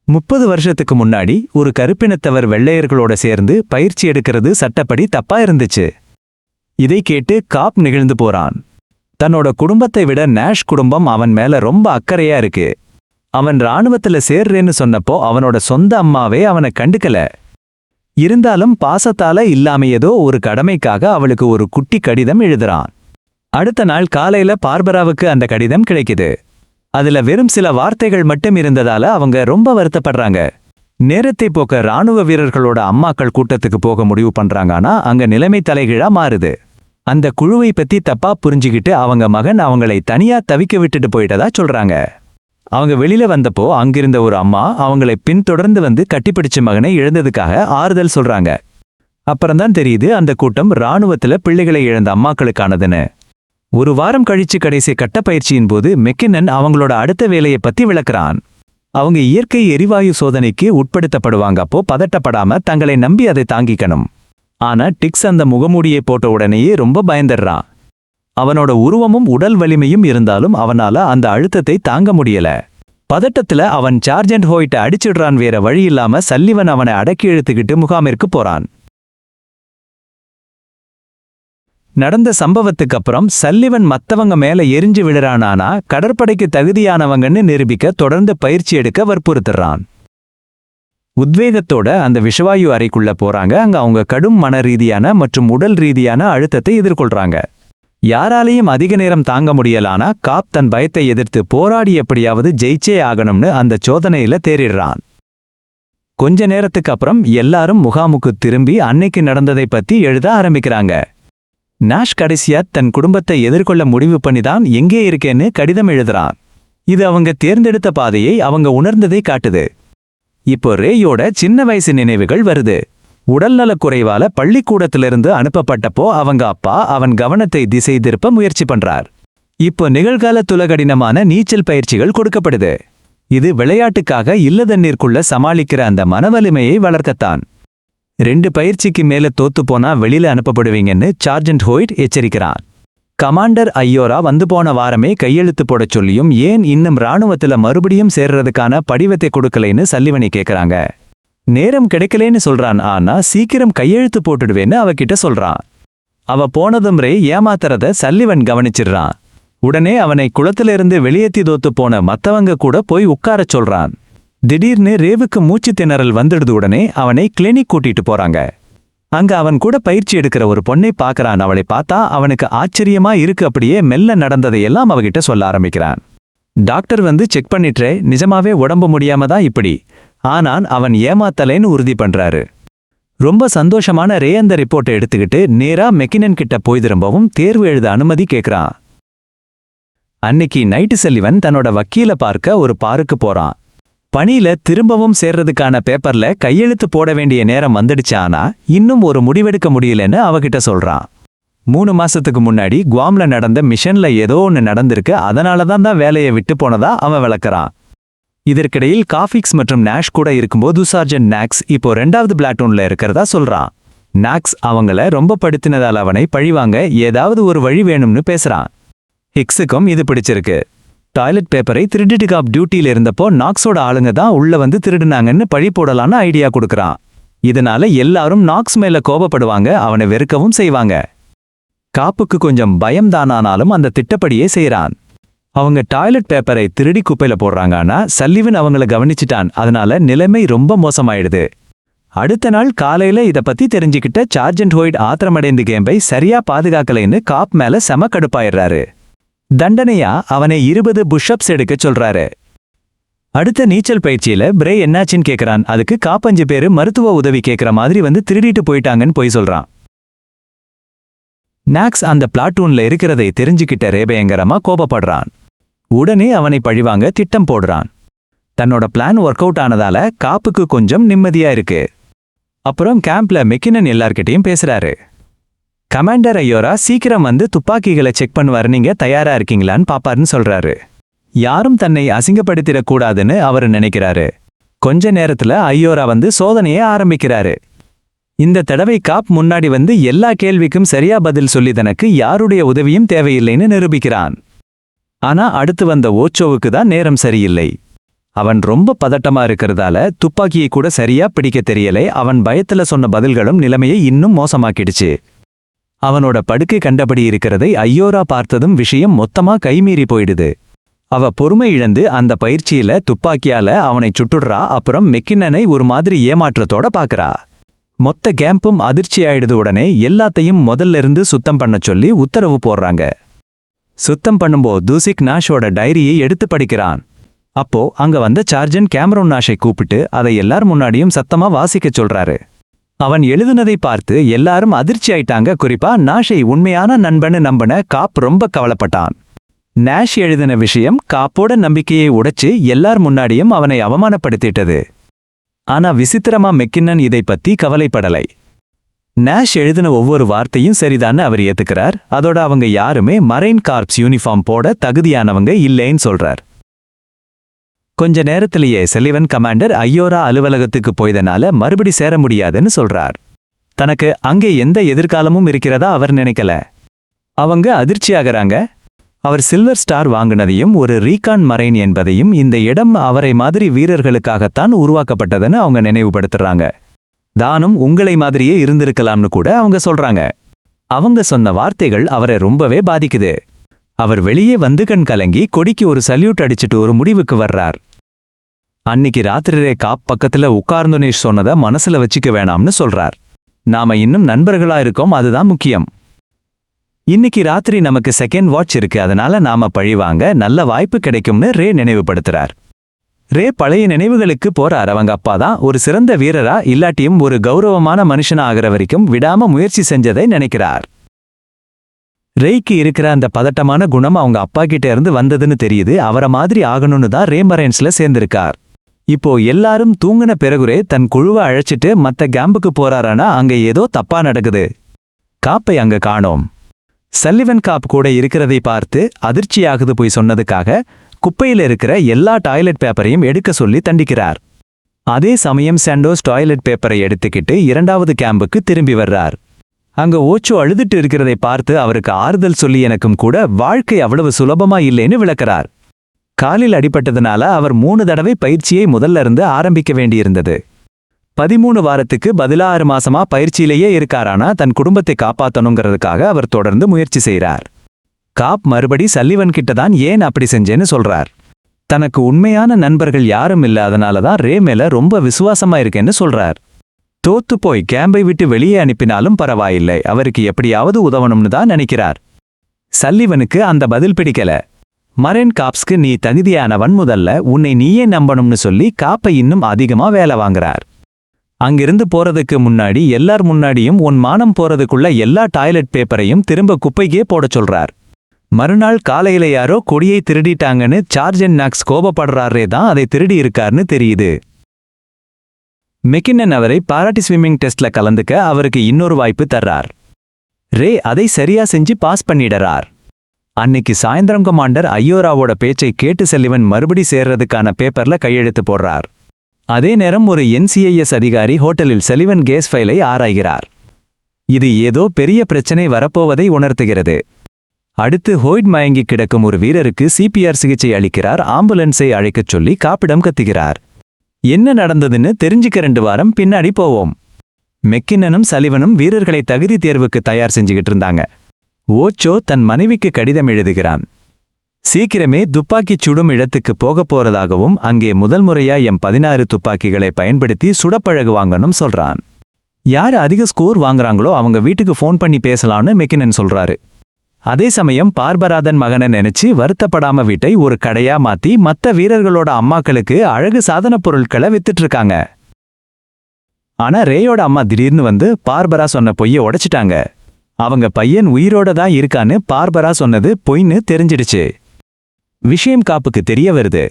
30 வருஷத்துக்கு முன்னாடி ஒரு கருப்பினத்தவர் வெள்ளையர்களோட சேர்ந்து பயிற்சி எடுக்கிறது சட்டப்படி தப்பா இருந்துச்சு. இதை கேட்டு காப் நெகிழ்ந்து போறான். தன்னோட குடும்பத்தை விட நேஷ் குடும்பம் அவன் மேல ரொம்ப அக்கறையா இருக்கு. அவன் இராணுவத்துல சேர்றேன்னு சொன்னப்போ அவனோட சொந்த அம்மாவே அவனை கண்டுக்கல. இருந்தாலும் பாசத்தால இல்லாம ஏதோ ஒரு கடமைக்காக அவளுக்கு ஒரு குட்டி கடிதம் எழுதுறான். அடுத்த நாள் காலையில பார்பராவுக்கு அந்த கடிதம் கிடைக்குது. அதுல வெறும் சில வார்த்தைகள் மட்டும் இருந்ததால அவங்க ரொம்ப வருத்தப்படுறாங்க. நேரத்தை போக்க இராணுவ வீரர்களோட அம்மாக்கள் கூட்டத்துக்கு போக முடிவு பண்றாங்க. ஆனா அங்க நிலைமை தலைகீழா மாறுது. அந்த குழுவை பத்தி தப்பா புரிஞ்சுக்கிட்டு அவங்க மகன் அவங்களை தனியா தவிக்க விட்டுட்டு போயிட்டதா சொல்றாங்க. அவங்க வெளியில வந்தப்போ அங்கிருந்த ஒரு அம்மா அவங்களை பின்தொடர்ந்து வந்து கட்டிப்பிடிச்ச மகனை இழந்ததுக்காக ஆறுதல் சொல்றாங்க. அப்புறம்தான் தெரியுது அந்த கூட்டம் இராணுவத்துல பிள்ளைகளை இழந்த அம்மாக்களுக்கானதுன்னு. ஒரு வாரம் கழிச்சு கடைசி கட்டப்பயிற்சியின் போது மெக்கினன் அவங்களோட அடுத்த வேலையை பத்தி விளக்குறான். அவங்க இயற்கை எரிவாயு சோதனைக்கு உட்படுத்தப்படுவாங்க. அப்போ பதட்டப்படாம தங்களை நம்பி அதை தாங்கிக்கணும். ஆனா டிக்ஸ் அந்த முகமூடியை போட்ட உடனேயே ரொம்ப பயந்துடுறான். அவனோட உருவமும் உடல் வலிமையும் இருந்தாலும் அவனால அந்த அழுத்தத்தை தாங்க முடியல. பதட்டத்துல அவன் சார்ஜென்ட் ஹோய்ட்ட அடிச்சிடுறான். வேற வழியில்லாம சல்லிவன் அவனை அடக்கி இழுத்துக்கிட்டு முகாமிற்கு போறான். நடந்த சம்பவத்துக்கு அப்புறம் சல்லிவன் மத்தவங்க மேல எரிஞ்சு விடுறானா கடற்படைக்கு தகுதியானவங்கன்னு நிரூபிக்க தொடர்ந்து பயிற்சி எடுக்க வற்புறுத்துறான். உத்வேகத்தோட அந்த விஷவாயு அறைக்குள்ள போறாங்க. அங்க அவங்க கடும் மன ரீதியான மற்றும் உடல் ரீதியான அழுத்தத்தை எதிர்கொள்றாங்க. யாராலையும் அதிக நேரம் தாங்க முடியலானா காப் தன் பயத்தை எதிர்த்து போராடி எப்படியாவது ஜெயிச்சே ஆகணும்னு அந்த சோதனையில தேறிடுறான். கொஞ்ச நேரத்துக்கு அப்புறம் எல்லாரும் முகாமுக்கு திரும்பி அன்னைக்கு நடந்ததை பத்தி எழுத ஆரம்பிக்கிறாங்க. நாஷ் கடைசியா தன் குடும்பத்தை எதிர்கொள்ள முடிவு பண்ணிதான் எங்கே இருக்கேன்னு கடிதம் எழுதுறான். இது அவங்க தேர்ந்தெடுத்த பாதையை அவங்க உணர்ந்ததை காட்டுது. இப்போ ரேயோட சின்ன வயசு நினைவுகள் வருது. உடல்நலக் குறைவால பள்ளிக்கூடத்திலிருந்து அனுப்பப்பட்டப்போ அவங்க அப்பா அவன் கவனத்தை திசை திருப்ப முயற்சி பண்றார். இப்போ நிகழ்காலத்துல கடினமான நீச்சல் பயிற்சிகள் கொடுக்கப்படுது. இது விளையாட்டுக்காக இல்லதண்ணீருக்குள்ள சமாளிக்கிற அந்த மனவலிமையை வளர்க்கத்தான். 2 பயிற்சிக்கு மேல தோத்து போனா வெளியில அனுப்பப்படுவீங்கன்னு சார்ஜென்ட் ஹோய்ட் எச்சரிக்கிறான். கமாண்டர் ஐயோரா வந்து போன வாரமே கையெழுத்து போடச் சொல்லியும் ஏன் இன்னும் இராணுவத்துல மறுபடியும் சேர்றதுக்கான படிவத்தை கொடுக்கலைன்னு சல்லிவனை கேட்கறாங்க. நேரம் கிடைக்கலேன்னு சொல்றான். ஆனா சீக்கிரம் கையெழுத்து போட்டுடுவேன்னு அவகிட்ட சொல்றான். அவ போனதும் ரே ஏமாத்துறத சல்லிவன் கவனிச்சிடுறான். உடனே அவனை குளத்திலிருந்து வெளியேத்தி தோத்து போன மத்தவங்க கூட போய் உட்காரச் சொல்றான். திடீர்னு ரேவுக்கு மூச்சு திணறல் வந்துடுது. உடனே அவனை கிளினிக் கூட்டிட்டு போறாங்க. அங்க அவன் கூட பயிற்சி எடுக்கிற ஒரு பொண்ணை பார்க்கறான். அவளை பார்த்தா அவனுக்கு ஆச்சரியமா இருக்கு. அப்படியே மெல்ல நடந்ததையெல்லாம் அவகிட்ட சொல்ல ஆரம்பிக்கிறான். டாக்டர் வந்து செக் பண்ணிட்டே நிஜமாவே உடம்பு முடியாம தான் இப்படி ஆனான். அவன் ஏமாத்தலைன்னு உறுதி பண்றாரு. ரொம்ப சந்தோஷமான ரே அந்த ரிப்போர்ட்டை எடுத்துக்கிட்டு நேரா மெக்கினன் கிட்ட போய் திரும்பவும் தேர்வு எழுத அனுமதி கேட்கறான். அன்னைக்கு நைட்டு சல்லிவன் தன்னோட வக்கீல பார்க்க ஒரு பாருக்கு போறான். பணியில திரும்பவும் சேர்றதுக்கான பேப்பர்ல கையெழுத்து போட வேண்டிய நேரம் வந்துடுச்சானா இன்னும் ஒரு முடிவெடுக்க முடியலன்னு அவகிட்ட சொல்றான். 3 மாசத்துக்கு முன்னாடி குவாம்ல நடந்த மிஷன்ல ஏதோ ஒன்னு நடந்திருக்கு. அதனாலதான் வேலையை விட்டு போனதா அவன் விளக்குறான். இதற்கிடையில் காஃபிக்ஸ் மற்றும் நாஷ் கூட இருக்கும்போது சார்ஜென்ட் நாக்ஸ் இப்போ 2வது பிளாட்டூன்ல இருக்கிறதா சொல்றான். நாக்ஸ் அவங்கள ரொம்ப படுத்தினதால் அவனை பழிவாங்க ஏதாவது ஒரு வழி வேணும்னு பேசுறான். ஹிக்ஸுக்கும் இது பிடிச்சிருக்கு. டாய்லெட் பேப்பரை திருடிட்டு காப் டியூட்டியில இருந்தப்போ நாக்ஸோட ஆளுங்க தான் உள்ள வந்து திருடுனாங்கன்னு பழி போடலான்னு ஐடியா கொடுக்கறான். இதனால எல்லாரும் நாக்ஸ் மேல கோபப்படுவாங்க. அவனை வெறுக்கவும் செய்வாங்க. காப்புக்கு கொஞ்சம் பயம்தானானாலும் அந்த திட்டப்படியே செய்யறான். அவங்க டாய்லெட் பேப்பரை திருடி குப்பையில போடுறாங்க. ஆனா சல்லிவன் அவங்கள கவனிச்சிட்டான். அதனால நிலைமை ரொம்ப மோசமாயிடுது. அடுத்த நாள் காலையில இத பத்தி தெரிஞ்சுக்கிட்ட சார்ஜென்ட் ஹோய்ட் ஆத்திரமடைந்து கேம்பை சரியா பாதுகாக்கலைன்னு காப் மேல செம கடுப்பாயிடுறாரு. தண்டனையா அவனை 20 புஷ்அப்ஸ் எடுக்க சொல்றாரு. அடுத்த நீச்சல் பயிற்சியில பிரே என்னாச்சின்னு கேட்கறான். அதுக்கு காப் 5 பேரு மருத்துவ உதவி கேட்கற மாதிரி வந்து திருடிட்டு போயிட்டாங்கன்னு போய் சொல்றான். நாக்ஸ் அந்த பிளாட்டூன்ல இருக்கிறதை தெரிஞ்சுக்கிட்ட ரே பயங்கரமா கோபப்படுறான். உடனே அவனை பழிவாங்க திட்டம் போடுறான். தன்னோட பிளான் ஒர்க் அவுட் ஆனதால காப்புக்கு கொஞ்சம் நிம்மதியா இருக்கு. அப்புறம் கேம்ப்ல மெக்கினன் எல்லார்கிட்டையும் பேசுறாரு. கமாண்டர் ஐயோரா சீக்கிரம் வந்து துப்பாக்கிகளை செக் பண்ணுவாரு, நீங்க தயாரா இருக்கீங்களான்னு பாப்பாருன்னு சொல்றாரு. யாரும் தன்னை அசிங்கப்படுத்திடக்கூடாதுன்னு அவர் நினைக்கிறாரு. கொஞ்ச நேரத்துல ஐயோரா வந்து சோதனையை ஆரம்பிக்கிறாரு. இந்த தடவை காப் முன்னாடி வந்து எல்லா கேள்விக்கும் சரியா பதில் சொல்லி தனக்கு யாருடைய உதவியும் தேவையில்லைன்னு நிரூபிக்கிறான். ஆனா அடுத்து வந்த ஓச்சோவுக்கு தான் நேரம் சரியில்லை. அவன் ரொம்ப பதட்டமா இருக்கிறதால துப்பாக்கியை கூட சரியா பிடிக்க தெரியலை. அவன் பயத்துல சொன்ன பதில்களும் நிலைமையை இன்னும் மோசமாக்கிடுச்சு. அவனோட படுக்கை கண்டபடி இருக்கிறதை ஐயோரா பார்த்ததும் விஷயம் மொத்தமா கைமீறி போயிடுது. அவ பொறுமை இழந்து அந்த பயிற்சியில துப்பாக்கியால அவனை சுட்டுடுறா. அப்புறம் மெக்கின்னனை ஒரு மாதிரி ஏமாற்றத்தோட பாக்குறா. மொத்த கேம்பும் அதிர்ச்சி ஆயிடுது. உடனே எல்லாத்தையும் முதல்ல இருந்து சுத்தம் பண்ண சொல்லி உத்தரவு போடுறாங்க. சுத்தம் பண்ணும்போது தூசிக் நாஷோட டைரியை எடுத்து படிக்கிறான். அப்போ அங்க வந்த சார்ஜன் கேமரூன் நாஷை கூப்பிட்டு அதை எல்லார் முன்னாடியும் சத்தமா வாசிக்கச் சொல்றாரு. அவன் எழுதுனதை பார்த்து எல்லாரும் அதிர்ச்சி ஆயிட்டாங்க. குறிப்பா நாஷை உண்மையான நண்பன்னு நம்பின காப் ரொம்ப கவலைப்பட்டான். நாஷ் எழுதின விஷயம் காப்போட நம்பிக்கையை உடைச்சு எல்லார் முன்னாடியும் அவனை அவமானப்படுத்திட்டது. ஆனா விசித்திரமா மெக்கின்னன் இதை பத்தி கவலைப்படலை. நாஷ் எழுதின ஒவ்வொரு வார்த்தையும் சரிதான்னு அவர் ஏத்துக்கிறார். அதோட அவங்க யாருமே மரைன் கார்ப்ஸ் யூனிஃபார்ம் போட தகுதியானவங்க இல்லைன்னு சொல்றார். கொஞ்ச நேரத்திலேயே செலிவன் கமாண்டர் ஐயோரா அலுவலகத்துக்கு போயதனால மறுபடி சேர முடியாதுன்னு சொல்றார். தனக்கு அங்கே எந்த எதிர்காலமும் இருக்கிறதா அவர் நினைக்கல. அவங்க அதிர்ச்சியாகிறாங்க. அவர் சில்வர் ஸ்டார் வாங்கினதையும் ஒரு ரீகான் மரைன் என்பதையும் இந்த இடம் அவரை மாதிரி வீரர்களுக்காகத்தான் உருவாக்கப்பட்டதுன்னு அவங்க நினைவுபடுத்துறாங்க. தானும் உங்களை மாதிரியே இருந்திருக்கலாம்னு கூட அவங்க சொல்றாங்க. அவங்க சொன்ன வார்த்தைகள் அவரை ரொம்பவே பாதிக்குது. அவர் வெளியே வந்து கண் கலங்கி கொடிக்கு ஒரு சல்யூட் அடிச்சிட்டு ஒரு முடிவுக்கு வர்றார். அன்னிக்கு ராத்திரியே காப் பக்கத்துல உட்கார்ந்துனே சொன்னதை மனசுல வச்சுக்க வேணாம்னு சொல்றார். நாம இன்னும் நண்பர்களா இருக்கோம், அதுதான் முக்கியம். இன்னைக்கு ராத்திரி நமக்கு செகண்ட் வாட்ச் இருக்கு, அதனால நாம பழிவாங்க நல்ல வாய்ப்பு கிடைக்கும்னு ரே நினைவுபடுத்துறார். ரே பழைய நினைவுகளுக்கு போறார். அவங்க அப்பா தான் ஒரு சிறந்த வீரரா இல்லாட்டியும் ஒரு கௌரவமான மனுஷனா ஆகிற வரைக்கும் விடாம முயற்சி செஞ்சதை நினைக்கிறார். ரேய்க்கு இருக்கிற அந்த பதட்டமான குணம் அவங்க அப்பா கிட்ட இருந்து வந்ததுன்னு தெரியுது. அவரை மாதிரி ஆகணும்னு தான் ரே மரைன்ஸ்ல சேர்ந்திருக்கார். இப்போ எல்லாரும் தூங்கின பிறகுரே தன் குழுவை அழைச்சிட்டு மத்த கேம்புக்கு போறாரானா அங்க ஏதோ தப்பா நடக்குது. காப்பை அங்க காணோம். சல்லிவன் காப் கூட இருக்கிறதை பார்த்து அதிர்ச்சியாகுது. போய் சொன்னதுக்காக குப்பையில இருக்கிற எல்லா டாய்லெட் பேப்பரையும் எடுக்க சொல்லி தண்டிக்கிறார். அதே சமயம் சாண்டோஸ் டாய்லெட் பேப்பரை எடுத்துக்கிட்டு இரண்டாவது கேம்புக்கு திரும்பி வர்றார். அங்க ஓச்சோ அழுதுட்டு இருக்கிறதை பார்த்து அவருக்கு ஆறுதல் சொல்லி எனக்கும் கூட வாழ்க்கை அவ்வளவு சுலபமா இல்லைன்னு விளக்கிறார். காலில் அடிபட்டதுனால அவர் 3 தடவை பயிற்சியை முதல்ல இருந்து ஆரம்பிக்க வேண்டியிருந்தது. 13 வாரத்துக்கு பதிலா 6 மாசமா பயிற்சியிலேயே இருக்காரானா தன் குடும்பத்தை காப்பாத்தணுங்கிறதுக்காக அவர் தொடர்ந்து முயற்சி செய்றார். காப் மறுபடி சல்லிவன் கிட்ட தான் ஏன் அப்படி செஞ்சேன்னு சொல்றார். தனக்கு உண்மையான நண்பர்கள் யாரும் இல்ல, அதனாலதான் ரே மேல ரொம்ப விசுவாசமா இருக்கேன்னு சொல்றார். தோத்து போய் கேம்பை விட்டு வெளியே அனுப்பினாலும் பரவாயில்லை, அவருக்கு எப்படியாவது உதவணும்னு தான் நினைக்கிறார். சல்லிவனுக்கு அந்த பதில் பிடிக்கல. மரைன் காப்ஸ்க்கு நீ தகுதியானவன், முதல்ல உன்னை நீயே நம்பணும்னு சொல்லி காப்பை இன்னும் அதிகமா வேலை வாங்குறார். அங்கிருந்து போறதுக்கு முன்னாடி எல்லார் முன்னாடியும் உன் மானம் போறதுக்குள்ள எல்லா டாய்லெட் பேப்பரையும் திரும்ப குப்பைக்கே போடச் சொல்றார். மறுநாள் காலையில யாரோ கொடியை திருடிட்டாங்கன்னு சார்ஜன் நாக்ஸ் கோபப்படுறாரே தான் அதை திருடி இருக்கார்னு தெரியுது. மெக்கின்னன் அவரை பாராட்டி ஸ்விம்மிங் டெஸ்ட்ல கலந்துக்க அவருக்கு இன்னொரு வாய்ப்பு தர்றார். ரே அதை சரியா செஞ்சு பாஸ் பண்ணிடறார். அன்னைக்கு சாயந்தரம் கமாண்டர் ஐயோராவோட பேச்சை கேட்டு செல்லிவன் மறுபடி சேர்றதுக்கான பேப்பர்ல கையெழுத்து போடுறார். அதே நேரம் ஒரு NCIS அதிகாரி ஹோட்டலில் செலிவன் கேஸ் ஃபைலை ஆராய்கிறார். இது ஏதோ பெரிய பிரச்சனை வரப்போவதை உணர்த்துகிறது. அடுத்து ஹோய்ட் மயங்கி கிடக்கும் ஒரு வீரருக்கு CPR சிகிச்சை அளிக்கிறார். ஆம்புலன்ஸை அழைக்கச் சொல்லி காப்பிடம் கத்துகிறார். என்ன நடந்ததுன்னு தெரிஞ்சுக்க 2 வாரம் பின்னாடி போவோம். மெக்கின்னனும் சலிவனும் வீரர்களை தகுதி தேர்வுக்கு தயார் செஞ்சுக்கிட்டு இருந்தாங்க. ஓச்சோ தன் மனைவிக்கு கடிதம் எழுதுகிறான். சீக்கிரமே துப்பாக்கிச் சுடும் இடத்துக்கு போகப் போறதாகவும் அங்கே முதல் முறையா M16 துப்பாக்கிகளை பயன்படுத்தி சுடப்பழகுவாங்கன்னு சொல்றான். யார் அதிக ஸ்கோர் வாங்குறாங்களோ அவங்க வீட்டுக்கு ஃபோன் பண்ணி பேசலான்னு மெக்கின்னன் சொல்றாரு. அதே சமயம் பார்பராதன் மகனை நினைச்சு வருத்தப்படாம வீட்டை ஒரு கடையா மாத்தி மத்த வீரர்களோட அம்மாக்களுக்கு அழகு சாதனப் பொருட்களை வித்துட்டு இருக்காங்க. ஆனா ரேயோட அம்மா திடீர்னு வந்து பார்பரா சொன்ன பொய்யை உடைச்சிட்டாங்க. அவங்க பையன் உயிரோட தான் இருக்கான்னு பார்பரா சொன்னது பொய்ன்னு தெரிஞ்சிடுச்சு. விஷயம் காப்புக்கு தெரிய வருது.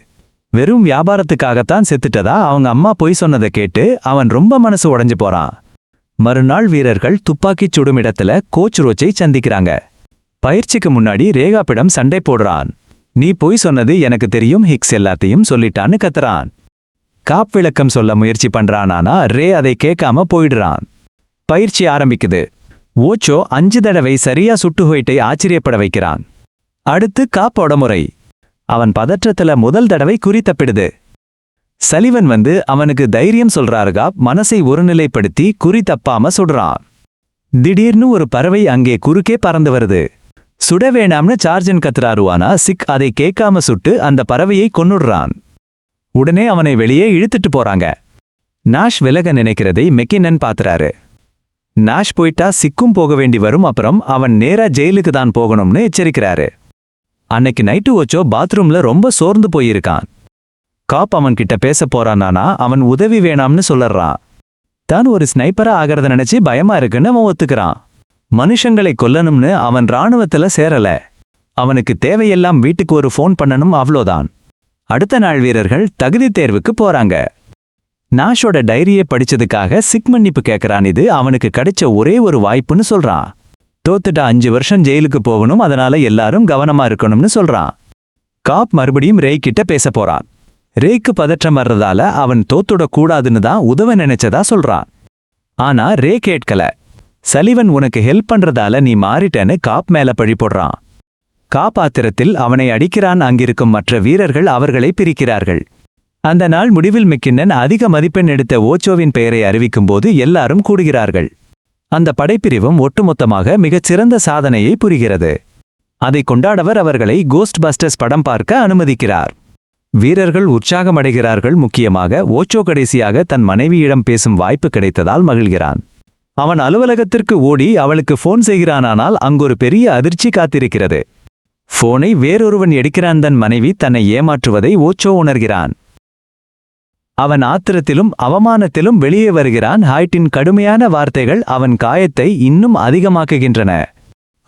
வெறும் வியாபாரத்துக்காகத்தான் செத்துட்டதா அவங்க அம்மா பொய் சொன்னதை கேட்டு அவன் ரொம்ப மனசு உடைஞ்சு போறான். மறுநாள் வீரர்கள் துப்பாக்கிச் சுடும் இடத்துல கோச் ரோச்சை சந்திக்கிறாங்க. பயிற்சிக்கு முன்னாடி ரேகாப்பிடம் சண்டை போடுறான். நீ பொய் சொன்னது எனக்கு தெரியும், ஹிக்ஸ் எல்லாத்தையும் சொல்லிட்டான்னு கத்துறான். காப் விளக்கம் சொல்ல முயற்சி பண்றான், ஆனா ரே அதை கேட்காம போயிடுறான். பயிற்சி ஆரம்பிக்குது. ஓச்சோ 5 தடவை சரியா சுட்டு ஹொய்ட்டை ஆச்சரியப்பட வைக்கிறான். அடுத்து காப்போட முறை. அவன் பதற்றத்துல முதல் தடவை குறி தப்பிடுது. சலிவன் வந்து அவனுக்கு தைரியம் சொல்றாரு. காப் மனசை ஒருநிலைப்படுத்தி குறி தப்பாம சுடுறான். திடீர்னு ஒரு பறவை அங்கே குறுக்கே பறந்து வருது. சுட வேணாம்னு சார்ஜன் கத்துறாரு, ஆனா சிக் அதை கேட்காம சுட்டு அந்த பறவையை கொன்னுடுறான். உடனே அவனை வெளியே இழுத்துட்டு போறாங்க. நாஷ் விலக நினைக்கிறதை மெக்கினன் பாத்துறாரு. நாஷ் போயிட்டா சிக்கும் போக வேண்டி வரும், அப்புறம் அவன் நேரா ஜெயிலுக்கு தான் போகணும்னு எச்சரிக்கிறாரு. அன்னைக்கு நைட்டு ஓச்சோ பாத்ரூம்ல ரொம்ப சோர்ந்து போயிருக்கான். காப் அவன் கிட்ட பேச போறானானா அவன் உதவி வேணாம்னு சொல்லறான். தான் ஒரு ஸ்னைப்பரா ஆகிறத நினைச்சு பயமா இருக்குன்னு அவன் ஒத்துக்கிறான். மனுஷங்களை கொல்லணும்னு அவன் ராணுவத்துல சேரல. அவனுக்கு தேவையெல்லாம் வீட்டுக்கு ஒரு ஃபோன் பண்ணணும், அவ்வளோதான். அடுத்த நாள் வீரர்கள் தகுதி தேர்வுக்கு போறாங்க. நாஷோட டைரியை படிச்சதுக்காக சிக் மன்னிப்பு கேட்கறான். இது அவனுக்கு கிடைச்ச ஒரே ஒரு வாய்ப்புன்னு சொல்றான். தோத்துட்டா 5 வருஷம் ஜெயிலுக்கு போகணும், அதனால எல்லாரும் கவனமா இருக்கணும்னு சொல்றான். காப் மறுபடியும் ரே கிட்ட பேச போறான். ரேக்கு பதற்றம் வர்றதால அவன் தோத்துட கூடாதுன்னு தான் உதவ நினைச்சதா சொல்றான். ஆனா ரே கேட்கல. சலிவன் உனக்கு ஹெல்ப் பண்றதால நீ மாறிட்டேன்னு காப் மேல பழி போடுறான். காப் ஆத்திரத்தில் அவனை அடிக்கிறான். அங்கிருக்கும் மற்ற வீரர்கள் அவர்களை பிரிக்கிறார்கள். அந்த நாள் முடிவில் மெக்கின்னன் அதிக மதிப்பெண் எடுத்த ஓச்சோவின் பெயரை அறிவிக்கும்போது எல்லாரும் கூடுகிறார்கள். அந்த படைப்பிரிவும் ஒட்டுமொத்தமாக மிகச்சிறந்த சாதனையை புரிகிறது. அதை கொண்டாடவர் அவர்களை கோஸ்ட் பஸ்டர்ஸ் படம் பார்க்க அனுமதிக்கிறார். வீரர்கள் உற்சாகமடைகிறார்கள். முக்கியமாக ஓச்சோ கடைசியாக தன் மனைவியிடம் பேசும் வாய்ப்பு கிடைத்ததால் மகிழ்கிறான். அவன் அலுவலகத்திற்கு ஓடி அவளுக்கு ஃபோன் செய்கிறானால் அங்கொரு பெரிய அதிர்ச்சி காத்திருக்கிறது. ஃபோனை வேறொருவன் எடுக்கிறான். தன் மனைவி தன்னை ஏமாற்றுவதை ஓச்சோ உணர்கிறான். அவன் ஆத்திரத்திலும் அவமானத்திலும் வெளியே வருகிறான். ஹாய்ட்டின் கடுமையான வார்த்தைகள் அவன் காயத்தை இன்னும் அதிகமாக்குகின்றன.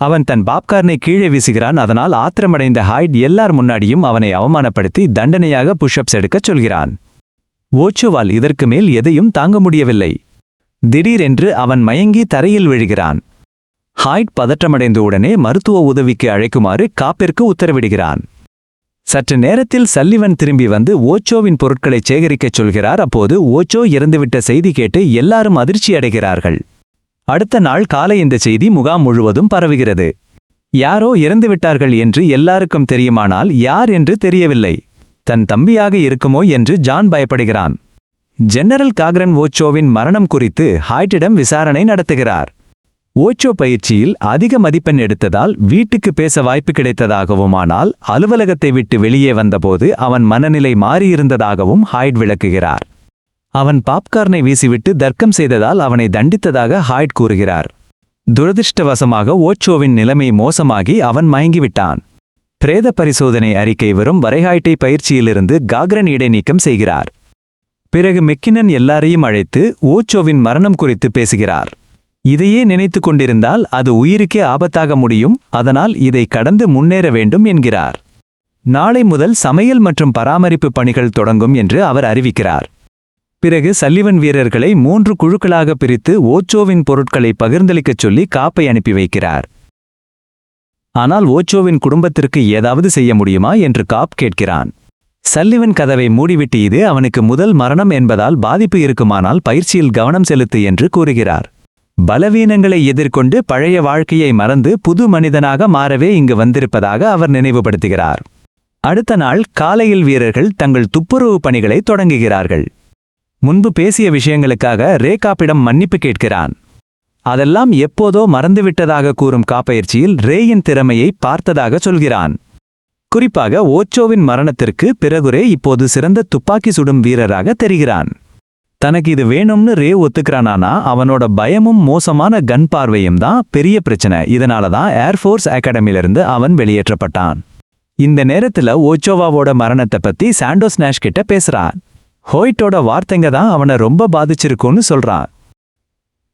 அவன் தன் பாப்கார்னை கீழே வீசுகிறான். அதனால் ஆத்திரமடைந்த ஹாய்ட் எல்லார் முன்னாடியும் அவனை அவமானப்படுத்தி தண்டனையாக புஷ்அப்ஸ் எடுக்கச் சொல்கிறான். ஓச்சோவால் இதற்கு மேல் எதையும் தாங்க முடியவில்லை. திடீரென்று அவன் மயங்கி தரையில் விழுகிறான். ஹாய்ட் பதற்றமடைந்த உடனே மருத்துவ உதவிக்கு அழைக்குமாறு காப்பிற்கு உத்தரவிடுகிறான். சற்று நேரத்தில் சல்லிவன் திரும்பி வந்து ஓச்சோவின் பொருட்களை சேகரிக்கச் சொல்கிறார். அப்போது ஓச்சோ இறந்துவிட்ட செய்தி கேட்டு எல்லாரும் அதிர்ச்சி அடைகிறார்கள். அடுத்த நாள் காலை இந்த செய்தி முகாம் முழுவதும் பரவுகிறது. யாரோ இறந்துவிட்டார்கள் என்று எல்லாருக்கும் தெரியுமானால் யார் என்று தெரியவில்லை. தன் தம்பியாக இருக்குமோ என்று ஜான் பயப்படுகிறான். ஜெனரல் காக்ரன் ஓச்சோவின் மரணம் குறித்து ஹாய்ட்டிடம் விசாரணை நடத்துகிறார். ஓச்சோ பயிற்சியில் அதிக மதிப்பெண் எடுத்ததால் வீட்டுக்கு பேச வாய்ப்பு கிடைத்ததாகவும், ஆனால் அலுவலகத்தை விட்டு வெளியே வந்தபோது அவன் மனநிலை மாறியிருந்ததாகவும் ஹாய்ட் விளக்குகிறார். அவன் பாப்கார்னை வீசிவிட்டு தர்க்கம் செய்ததால் அவனை தண்டித்ததாக ஹாய்ட் கூறுகிறார். துரதிர்ஷ்டவசமாக ஓச்சோவின் நிலைமை மோசமாகி அவன் மயங்கிவிட்டான். பிரேத பரிசோதனை அறிக்கை வரும் வரை ஹாய்ட்டை பயிற்சியிலிருந்து காக்ரன் இடைநீக்கம் செய்கிறார். பிறகு மெக்கினன் எல்லாரையும் அழைத்து ஓச்சோவின் மரணம் குறித்து பேசுகிறார். இதையே நினைத்து கொண்டிருந்தால் அது உயிருக்கே ஆபத்தாக முடியும், அதனால் இதை கடந்து முன்னேற வேண்டும் என்கிறார். நாளை முதல் சமையல் மற்றும் பராமரிப்பு பணிகள் தொடங்கும் என்று அவர் அறிவிக்கிறார். பிறகு சல்லிவன் வீரர்களை 3 குழுக்களாக பிரித்து ஓச்சோவின் பொருட்களை பகிர்ந்தளிக்கச் சொல்லி காப்பை அனுப்பி வைக்கிறார். ஆனால் ஓச்சோவின் குடும்பத்திற்கு ஏதாவது செய்ய முடியுமா என்று காப் கேட்கிறான். சல்லிவன் கதவை மூடிவிட்டு இது அவனுக்கு முதல் மரணம் என்பதால் பாதிப்பு இருக்குமானால் பயிற்சியில் கவனம் செலுத்து என்று கூறுகிறார். பலவீனங்களை எதிர்கொண்டு பழைய வாழ்க்கையை மறந்து புது மனிதனாக மாறவே இங்கு வந்திருப்பதாக அவர் நினைவுபடுத்துகிறார். அடுத்த நாள் காலையில் வீரர்கள் தங்கள் துப்புரவு பணிகளை தொடங்குகிறார்கள். முன்பு பேசிய விஷயங்களுக்காக ரே காப்பிடம் மன்னிப்பு கேட்கிறான். அதெல்லாம் எப்போதோ மறந்துவிட்டதாக கூறும் காப்பயிற்சியில் ரேயின் திறமையை பார்த்ததாக சொல்கிறான். குறிப்பாக ஓச்சோவின் மரணத்திற்கு பிறகு ரே இப்போது சிறந்த துப்பாக்கி சுடும் வீரராக தெரிகிறான். தனக்கு இது வேணும்னு ரே ஒத்துக்கிறானா அவனோட பயமும் மோசமான கன் பார்வையும் தான் பெரிய பிரச்சனை. இதனாலதான் ஏர்ஃபோர்ஸ் அகாடமியிலிருந்து அவன் வெளியேற்றப்பட்டான். இந்த நேரத்துல ஓச்சோவாவோட மரணத்தை பத்தி சாண்டோஸ் நாஷ் கிட்ட பேசுறான். ஹோய்ட்டோட வார்த்தைங்க தான் அவனை ரொம்ப பாதிச்சிருக்கும்னு சொல்றான்.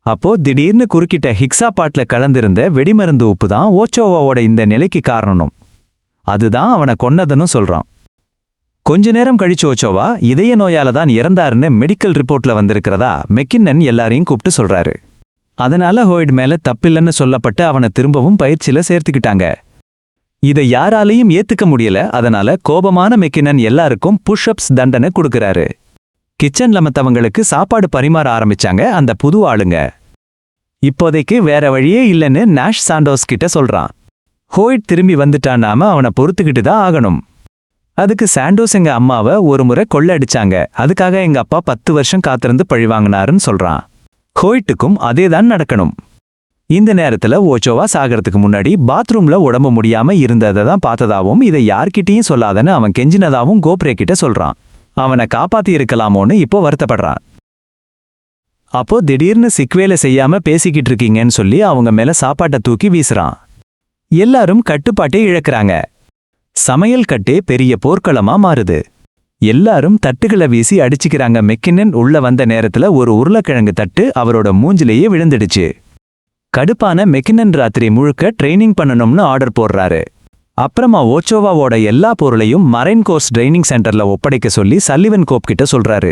அப்போ திடீர்னு குறுக்கிட்ட ஹிக்ஸா பாட்ல கலந்திருந்த வெடிமருந்து உப்பு தான் ஓச்சோவாவோட இந்த நிலைக்கு காரணம். அதுதான் அவனை கொன்னதுன்னு சொல்றான். கொஞ்ச நேரம் கழிச்சு ஓச்சோவா இதய நோயால தான் இறந்தாருன்னு மெடிக்கல் ரிப்போர்ட்ல வந்திருக்கிறதா மெக்கின்னன் எல்லாரையும் கூப்பிட்டு சொல்றாரு. அதனால ஹோய்ட் மேல தப்பில்லைன்னு சொல்லப்பட்டு அவனை திரும்பவும் பயிற்சியில சேர்த்துக்கிட்டாங்க. இதை யாராலையும் ஏத்துக்க முடியல. அதனால கோபமான மெக்கினன் எல்லாருக்கும் புஷ்அப்ஸ் தண்டனை கொடுக்கறாரு. கிச்சன்ல மத்தவங்களுக்கு சாப்பாடு பரிமாற ஆரம்பிச்சாங்க அந்த புது ஆளுங்க. இப்போதைக்கு வேற வழியே இல்லைன்னு நாஷ் சாண்டோஸ் கிட்ட சொல்றான். ஹோய்ட் திரும்பி வந்துட்டான், நாம அவனை பொறுத்துக்கிட்டு தான் ஆகணும். அதுக்கு சாண்டோஸ் எங்க அம்மாவை ஒரு முறை கொள்ளடிச்சாங்க, அதுக்காக எங்க அப்பா 10 வருஷம் காத்திருந்து பழிவாங்கினாருன்னு சொல்றான். ஹோய்ட்டுக்கும் அதேதான் நடக்கணும். இந்த நேரத்துல ஓச்சோவா சாகிறதுக்கு முன்னாடி பாத்ரூம்ல உடம்பு முடியாம இருந்ததை தான் பார்த்ததாவும் இதை யார்கிட்டயும் சொல்லாதன்னு அவன் கெஞ்சினதாவும் கோப்ரே கிட்ட சொல்றான். அவனை காப்பாத்தி இருக்கலாமோன்னு இப்போ வருத்தப்படுறான். அப்போ திடீர்னு சிக்வேல செய்யாம பேசிக்கிட்டு இருக்கீங்கன்னு சொல்லி அவங்க மேல சாப்பாட்டை தூக்கி வீசுறான். எல்லாரும் கட்டுப்பாட்டை இழக்கிறாங்க. சமையல் கட்டே பெரிய போர்க்களமா மாறுது. எல்லாரும் தட்டுகளை வீசி அடிச்சுக்கிறாங்க. மெக்கினன் உள்ள வந்த நேரத்துல ஒரு உருளைக்கிழங்கு தட்டு அவரோட மூஞ்சிலேயே விழுந்துடுச்சு. கடுப்பான மெக்கினன் ராத்திரி முழுக்க ட்ரைனிங் பண்ணணும்னு ஆர்டர் போடுறாரு. அப்புறமா ஓச்சோவாவோட எல்லா பொருளையும் மரைன் கோர்ஸ் ட்ரைனிங் சென்டர்ல ஒப்படைக்க சொல்லி சல்லிவன் கோப் கிட்ட சொல்றாரு.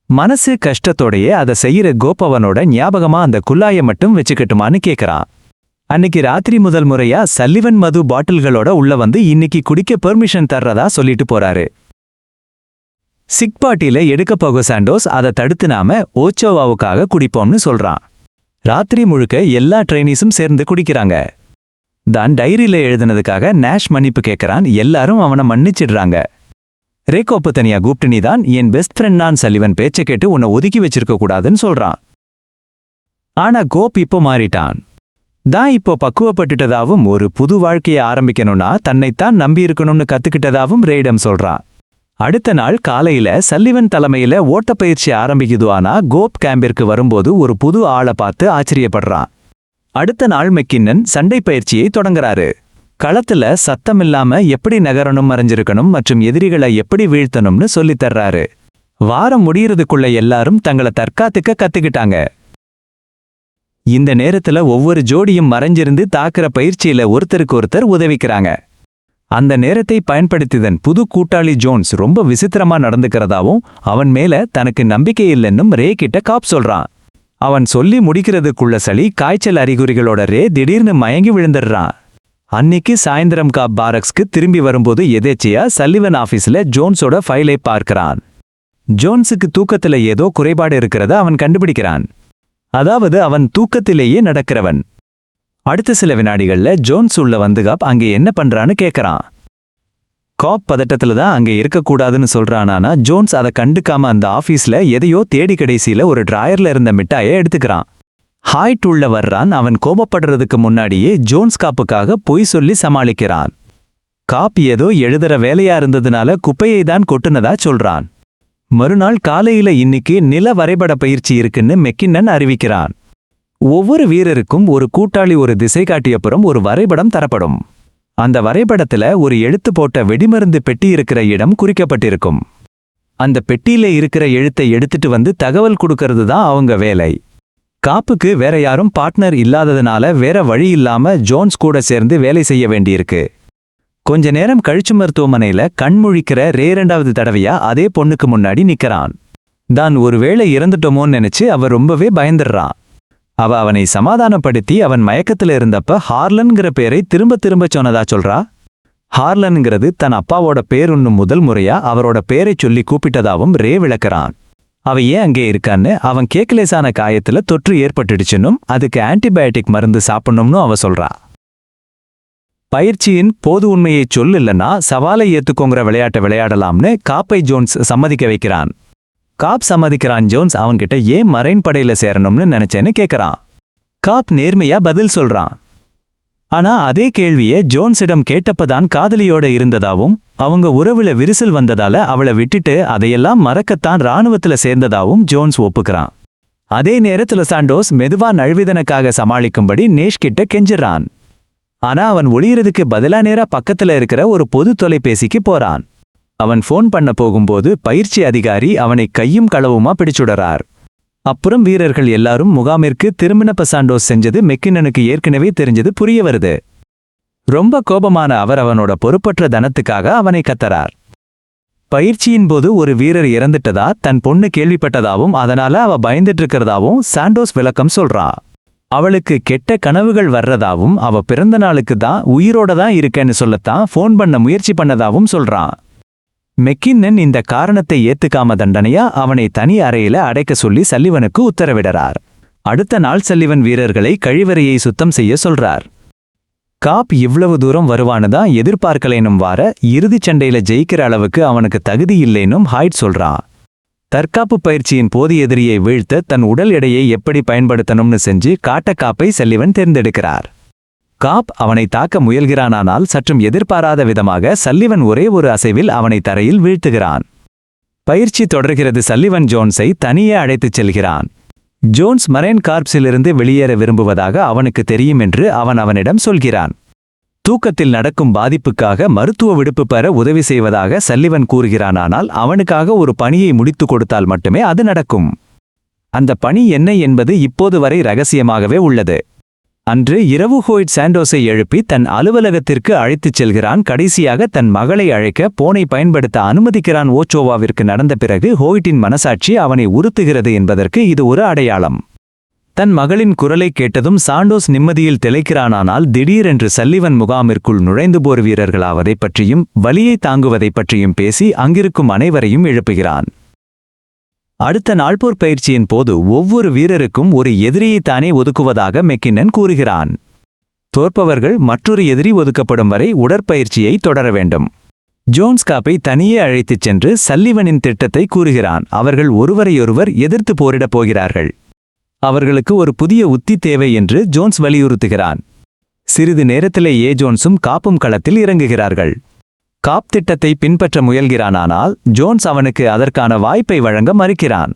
மனசு கஷ்டத்தோடையே அதை செய்யற கோப் அவனோட ஞாபகமா அந்த குல்லாய மட்டும் வச்சுக்கட்டுமான்னு கேக்குறான். அன்னைக்கு ராத்திரி முதல் முறையா சல்லிவன் மது பாட்டில்களோட உள்ள வந்து இன்னைக்கு குடிக்க பெர்மிஷன் தர்றதா சொல்லிட்டு போறாரு. சிக் பார்ட்டில எடுக்க போக சாண்டோஸ் அதை தடுத்து நாம ஓச்சோவாவுக்காக குடிப்போம்னு சொல்றான். ராத்திரி முழுக்க எல்லா ட்ரைனீஸும் சேர்ந்து குடிக்கிறாங்க. தான் டைரியில எழுதினதுக்காக நாஷ் மன்னிப்பு கேட்கறான். எல்லாரும் அவனை மன்னிச்சிடுறாங்க. ரேகோப்பு தனியா கூப்பிட்டு நீ தான் என் பெஸ்ட் ஃப்ரெண்ட் நான் சல்லிவன் பேச்சை கேட்டு உன்னை ஒதுக்கி வச்சிருக்க கூடாதுன்னு சொல்றான். ஆனா கோப் இப்போ மாறிட்டான். தான் இப்போ பக்குவப்பட்டுட்டதாவும் ஒரு புது வாழ்க்கையை ஆரம்பிக்கணும்னா தன்னைத்தான் நம்பி இருக்கணும்னு கத்துக்கிட்டதாவும் ரேடம் சொல்றான். அடுத்த நாள் காலையில சல்லிவன் தலைமையில ஓட்டப்பயிற்சி ஆரம்பிக்குது. ஆனா கோப் கேம்பிற்கு வரும்போது ஒரு புது ஆளை பார்த்து ஆச்சரியப்படுறான். அடுத்த நாள் மெக்கின்னன் சண்டை பயிற்சியை தொடங்குறாரு. களத்துல சத்தமில்லாம எப்படி நகரணும், மறைஞ்சிருக்கணும் மற்றும் எதிரிகளை எப்படி வீழ்த்தணும்னு சொல்லித்தர்றாரு. வாரம் முடியறதுக்குள்ள எல்லாரும் தங்களை தற்காத்துக்க கத்துக்கிட்டாங்க. இந்த நேரத்துல ஒவ்வொரு ஜோடியும் மறைஞ்சிருந்து தாக்குற பயிற்சியில ஒருத்தருக்கு ஒருத்தர் உதவிக்கிறாங்க. அந்த நேரத்தை பயன்படுத்திதன் புது கூட்டாளி ஜோன்ஸ் ரொம்ப விசித்திரமா நடந்துக்கிறதாவும் அவன் மேல தனக்கு நம்பிக்கை இல்லைன்னும் ரே கிட்ட காப் சொல்றான். அவன் சொல்லி முடிக்கிறதுக்குள்ள சளி காய்ச்சல் அறிகுறிகளோட ரே திடீர்னு மயங்கி விழுந்துடுறான். அன்னிக்கு சாயந்தரம் காப் பாரக்ஸ்க்கு திரும்பி வரும்போது எதேச்சையா சல்லிவன் ஆபீஸ்ல ஜோன்ஸோட ஃபைலை பார்க்கிறான். ஜோன்ஸுக்கு தூக்கத்துல ஏதோ குறைபாடு இருக்கிறத அவன் கண்டுபிடிக்கிறான். அதாவது அவன் தூக்கத்திலேயே நடக்கிறவன். அடுத்த சில வினாடிகள்ல ஜோன்ஸ் உள்ள வந்து காப் அங்கே என்ன பண்றான்னு கேட்கறான். காப் பதட்டத்துல தான் அங்கே இருக்கக்கூடாதுன்னு சொல்றான். ஆனா ஜோன்ஸ் அதை கண்டுக்காம அந்த ஆபீஸ்ல எதையோ தேடி கடைசியில ஒரு டிராயர்ல இருந்த மிட்டாயை எடுத்துக்கிறான். ஹாய்ட் உள்ள வர்றான். அவன் கோபப்படுறதுக்கு முன்னாடியே ஜோன்ஸ் காப்புக்காக பொய் சொல்லி சமாளிக்கிறான். காப் ஏதோ எழுதுற வேலையா இருந்ததுனால குப்பையை தான் கொட்டுனதா சொல்றான். மறுநாள் காலையில இன்னைக்கு நில வரைபட பயிற்சி இருக்குன்னு மெக்கின்னன் அறிவிக்கிறான். ஒவ்வொரு வீரருக்கும் ஒரு கூட்டாளி ஒரு திசை காட்டியப்புறம் ஒரு வரைபடம் தரப்படும். அந்த வரைபடத்துல ஒரு எழுத்து போட்ட வெடிமருந்து பெட்டி இருக்கிற இடம் குறிக்கப்பட்டிருக்கும். அந்த பெட்டியில இருக்கிற எழுத்தை எடுத்துட்டு வந்து தகவல் கொடுக்கறது தான் அவங்க வேலை. காப்புக்கு வேற யாரும் பார்ட்னர் இல்லாததுனால வேற வழி இல்லாம ஜோன்ஸ் கூட சேர்ந்து வேலை செய்ய வேண்டியிருக்கு. கொஞ்ச நேரம் கழிச்சு மருத்துவமனையில கண்முழிக்கிற ரே 2வது தடவையா அதே பொண்ணுக்கு முன்னாடி நிக்கிறான். தான் ஒருவேளை இறந்துட்டோமோன்னு நினைச்சு அவ ரொம்பவே பயந்துடுறான். அவ அவனை சமாதானப்படுத்தி அவன் மயக்கத்துல இருந்தப்ப ஹார்லன்கிற பேரை திரும்ப திரும்ப சொன்னதா சொல்றா. ஹார்லன்ங்கிறது தன் அப்பாவோட பேருன்னு முதல் முறையா அவரோட பேரை சொல்லி கூப்பிட்டதாவும் ரே விளக்குறான். அவ ஏன் அங்கே இருக்கான்னு அவன் கேக்கலேசான காயத்துல தொற்று ஏற்பட்டுடுச்சுன்னும் அதுக்கு ஆன்டிபயோட்டிக் மருந்து சாப்பிடணும்னு அவ சொல்றா. பயிற்சியின் போது உண்மையை சொல்லலன்னா சவாலை ஏத்துக்கோங்கிற விளையாட்டை விளையாடலாம்னு காப்பை ஜோன்ஸ் சம்மதிக்க வைக்கிறான். காப் சம்மதிக்கிறான். ஜோன்ஸ் அவன்கிட்ட ஏன் மரைன் படையில சேரணும்னு நினைச்சேன்னு கேட்கறான். காப் நேர்மையா பதில் சொல்றான். ஆனா அதே கேள்வியை ஜோன்ஸிடம் கேட்டப்பதான் காதலியோட இருந்ததாவும் அவங்க உறவுல விரிசல் வந்ததால அவளை விட்டுட்டு அதையெல்லாம் மறக்கத்தான் இராணுவத்துல சேர்ந்ததாவும் ஜோன்ஸ் ஒப்புக்கிறான். அதே நேரத்துல சாண்டோஸ் மெதுவா நழுவிதனுக்காக சமாளிக்கும்படி நேஷ் கிட்ட கெஞ்சிறான். ஆனா அவன் ஒளியறதுக்கு பதிலா நேரா பக்கத்துல இருக்கிற ஒரு பொது தொலைபேசிக்கு போறான். அவன் ஃபோன் பண்ண போகும்போது பயிற்சி அதிகாரி அவனை கையும் களவுமா பிடிச்சுடறார். அப்புறம் வீரர்கள் எல்லாரும் முகாமிற்கு திரும்பினப்ப சாண்டோஸ் செஞ்சது மெக்கின்னனுக்கு ஏற்கனவே தெரிஞ்சது புரிய வருது. ரொம்ப கோபமான அவர் அவனோட பொறுப்பற்ற தனத்துக்காக அவனை கத்தறார். பயிற்சியின் போது ஒரு வீரர் இறந்துட்டதா தன் பொண்ணு கேள்விப்பட்டதாவும் அதனால அவ பயந்துட்டு இருக்கிறதாவும் சாண்டோஸ் விளக்கம் சொல்றா. அவளுக்கு கெட்ட கனவுகள் வர்றதாவும் அவ பிறந்த நாளுக்கு தான் உயிரோட தான் இருக்கேன்னு சொல்லத்தான் ஃபோன் பண்ண முயற்சி பண்ணதாவும் சொல்றான். மெக்கின்னன் இந்த காரணத்தை ஏத்துக்காம தண்டனையா அவனை தனி அறையில அடைக்க சொல்லி சல்லிவனுக்கு உத்தரவிடறார். அடுத்த நாள் சல்லிவன் வீரர்களை கழிவறையை சுத்தம் செய்ய சொல்றார். காப் இவ்வளவு தூரம் வருவானுதான் எதிர்பார்க்கலேனும் வார இறுதிச் சண்டையில ஜெயிக்கிற அளவுக்கு அவனுக்கு தகுதி இல்லைனும் ஹாய்ட் சொல்றான். தற்காப்பு பயிற்சியின் போது எதிரியை வீழ்த்த தன் உடல் எடையை எப்படி பயன்படுத்தணும்னு செஞ்சு காட்ட காப்பை சல்லிவன் தேர்ந்தெடுக்கிறார். காப் அவனை தாக்க முயல்கிறானானால் சற்றும் எதிர்பாராத விதமாக சல்லிவன் ஒரே ஒரு அசைவில் அவனை தரையில் வீழ்த்துகிறான். பயிற்சி தொடர்கிறது. சல்லிவன் ஜோன்ஸை தனியே அழைத்துச் செல்கிறான். ஜோன்ஸ் மரைன் கார்ப்ஸிலிருந்து வெளியேற விரும்புவதாக அவனுக்கு தெரியும் என்று அவனிடம் சொல்கிறான். தூக்கத்தில் நடக்கும் பாதிப்புக்காக மருத்துவ விடுப்பு பெற உதவி செய்வதாக சல்லிவன் கூறுகிறானானால் அவனுக்காக ஒரு பணியை முடித்து கொடுத்தால் மட்டுமே அது நடக்கும். அந்த பணி என்ன என்பது இப்போது வரை ரகசியமாகவே உள்ளது. அன்று இரவு ஹோய்ட் சாண்டோஸை எழுப்பி தன் அலுவலகத்திற்கு அழைத்துச் செல்கிறான். கடைசியாக தன் மகளை அழைக்க போனை பயன்படுத்த அனுமதிக்கிறான். ஓச்சோவாவிற்கு நடந்த பிறகு ஹோய்ட்டின் மனசாட்சி அவனை உறுத்துகிறது என்பதற்கு இது ஒரு அடையாளம். தன் மகளின் குரலை கேட்டதும் சாண்டோஸ் நிம்மதியில் திளைக்கிறானானால் திடீரென்று சல்லிவன் முகாமிற்குள் நுழைந்து போர் வீரர்களாவதைப் பற்றியும் வலியை தாங்குவதைப் பற்றியும் பேசி அங்கிருக்கும் அனைவரையும் எழுப்புகிறான். அடுத்த நாள் போர் பயிற்சியின் போது ஒவ்வொரு வீரருக்கும் ஒரு எதிரியைத்தானே ஒதுக்குவதாக மெக்கின்னன் கூறுகிறான். தோற்பவர்கள் மற்றொரு எதிரி ஒதுக்கப்படும் வரை உடற்பயிற்சியை தொடர வேண்டும். ஜோன்ஸ் காப்பை தனியே அழைத்துச் சென்று சல்லிவனின் திட்டத்தை கூறுகிறான். அவர்கள் ஒருவரையொருவர் எதிர்த்து போரிடப் போகிறார்கள். அவர்களுக்கு ஒரு புதிய உத்தி தேவை என்று ஜோன்ஸ் வலியுறுத்துகிறான். சிறிது நேரத்திலேயே ஜோன்ஸும் காப்பும் களத்தில் இறங்குகிறார்கள். காப் திட்டத்தை பின்பற்ற முயல்கிறானானால் ஜோன்ஸ் அவனுக்கு அதற்கான வாய்ப்பை வழங்க மறுக்கிறான்.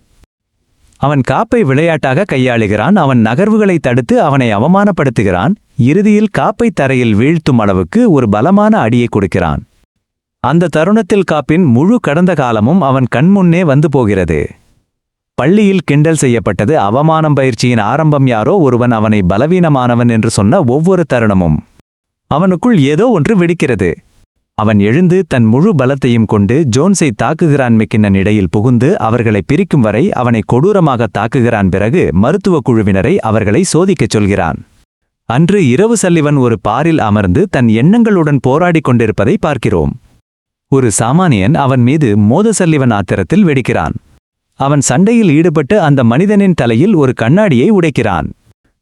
அவன் காப்பை விளையாட்டாக கையாளுகிறான். அவன் நகர்வுகளை தடுத்து அவனை அவமானப்படுத்துகிறான். இறுதியில் காப்பை தரையில் வீழ்த்தும் அளவுக்கு ஒரு பலமான அடியை கொடுக்கிறான். அந்த தருணத்தில் காப்பின் முழு கடந்த காலமும் அவன் கண்முன்னே வந்து போகிறது. பள்ளியில் கிண்டல் செய்யப்பட்டது, அவமானம், பயிற்சியின் ஆரம்பம், யாரோ ஒருவன் அவனை பலவீனமானவன் என்று சொன்ன ஒவ்வொரு தருணமும் அவனுக்குள் ஏதோ ஒன்று வெடிக்கிறது. அவன் எழுந்து தன் முழு பலத்தையும் கொண்டு ஜோன்ஸை தாக்குகிறான். மெக்கின்னன் இடையில் புகுந்து அவர்களை பிரிக்கும் வரை அவனை கொடூரமாக தாக்குகிறான். பிறகு மருத்துவ குழுவினரை அவர்களை சோதிக்கச் சொல்கிறான். அன்று இரவு சல்லிவன் ஒரு பாரில் அமர்ந்து தன் எண்ணங்களுடன் போராடிக் கொண்டிருப்பதை பார்க்கிறோம். ஒரு சாமானியன் அவன் மீது மோத சல்லிவன் ஆத்திரத்தில் வெடிக்கிறான். அவன் சண்டையில் ஈடுபட்டு அந்த மனிதனின் தலையில் ஒரு கண்ணாடியை உடைக்கிறான்.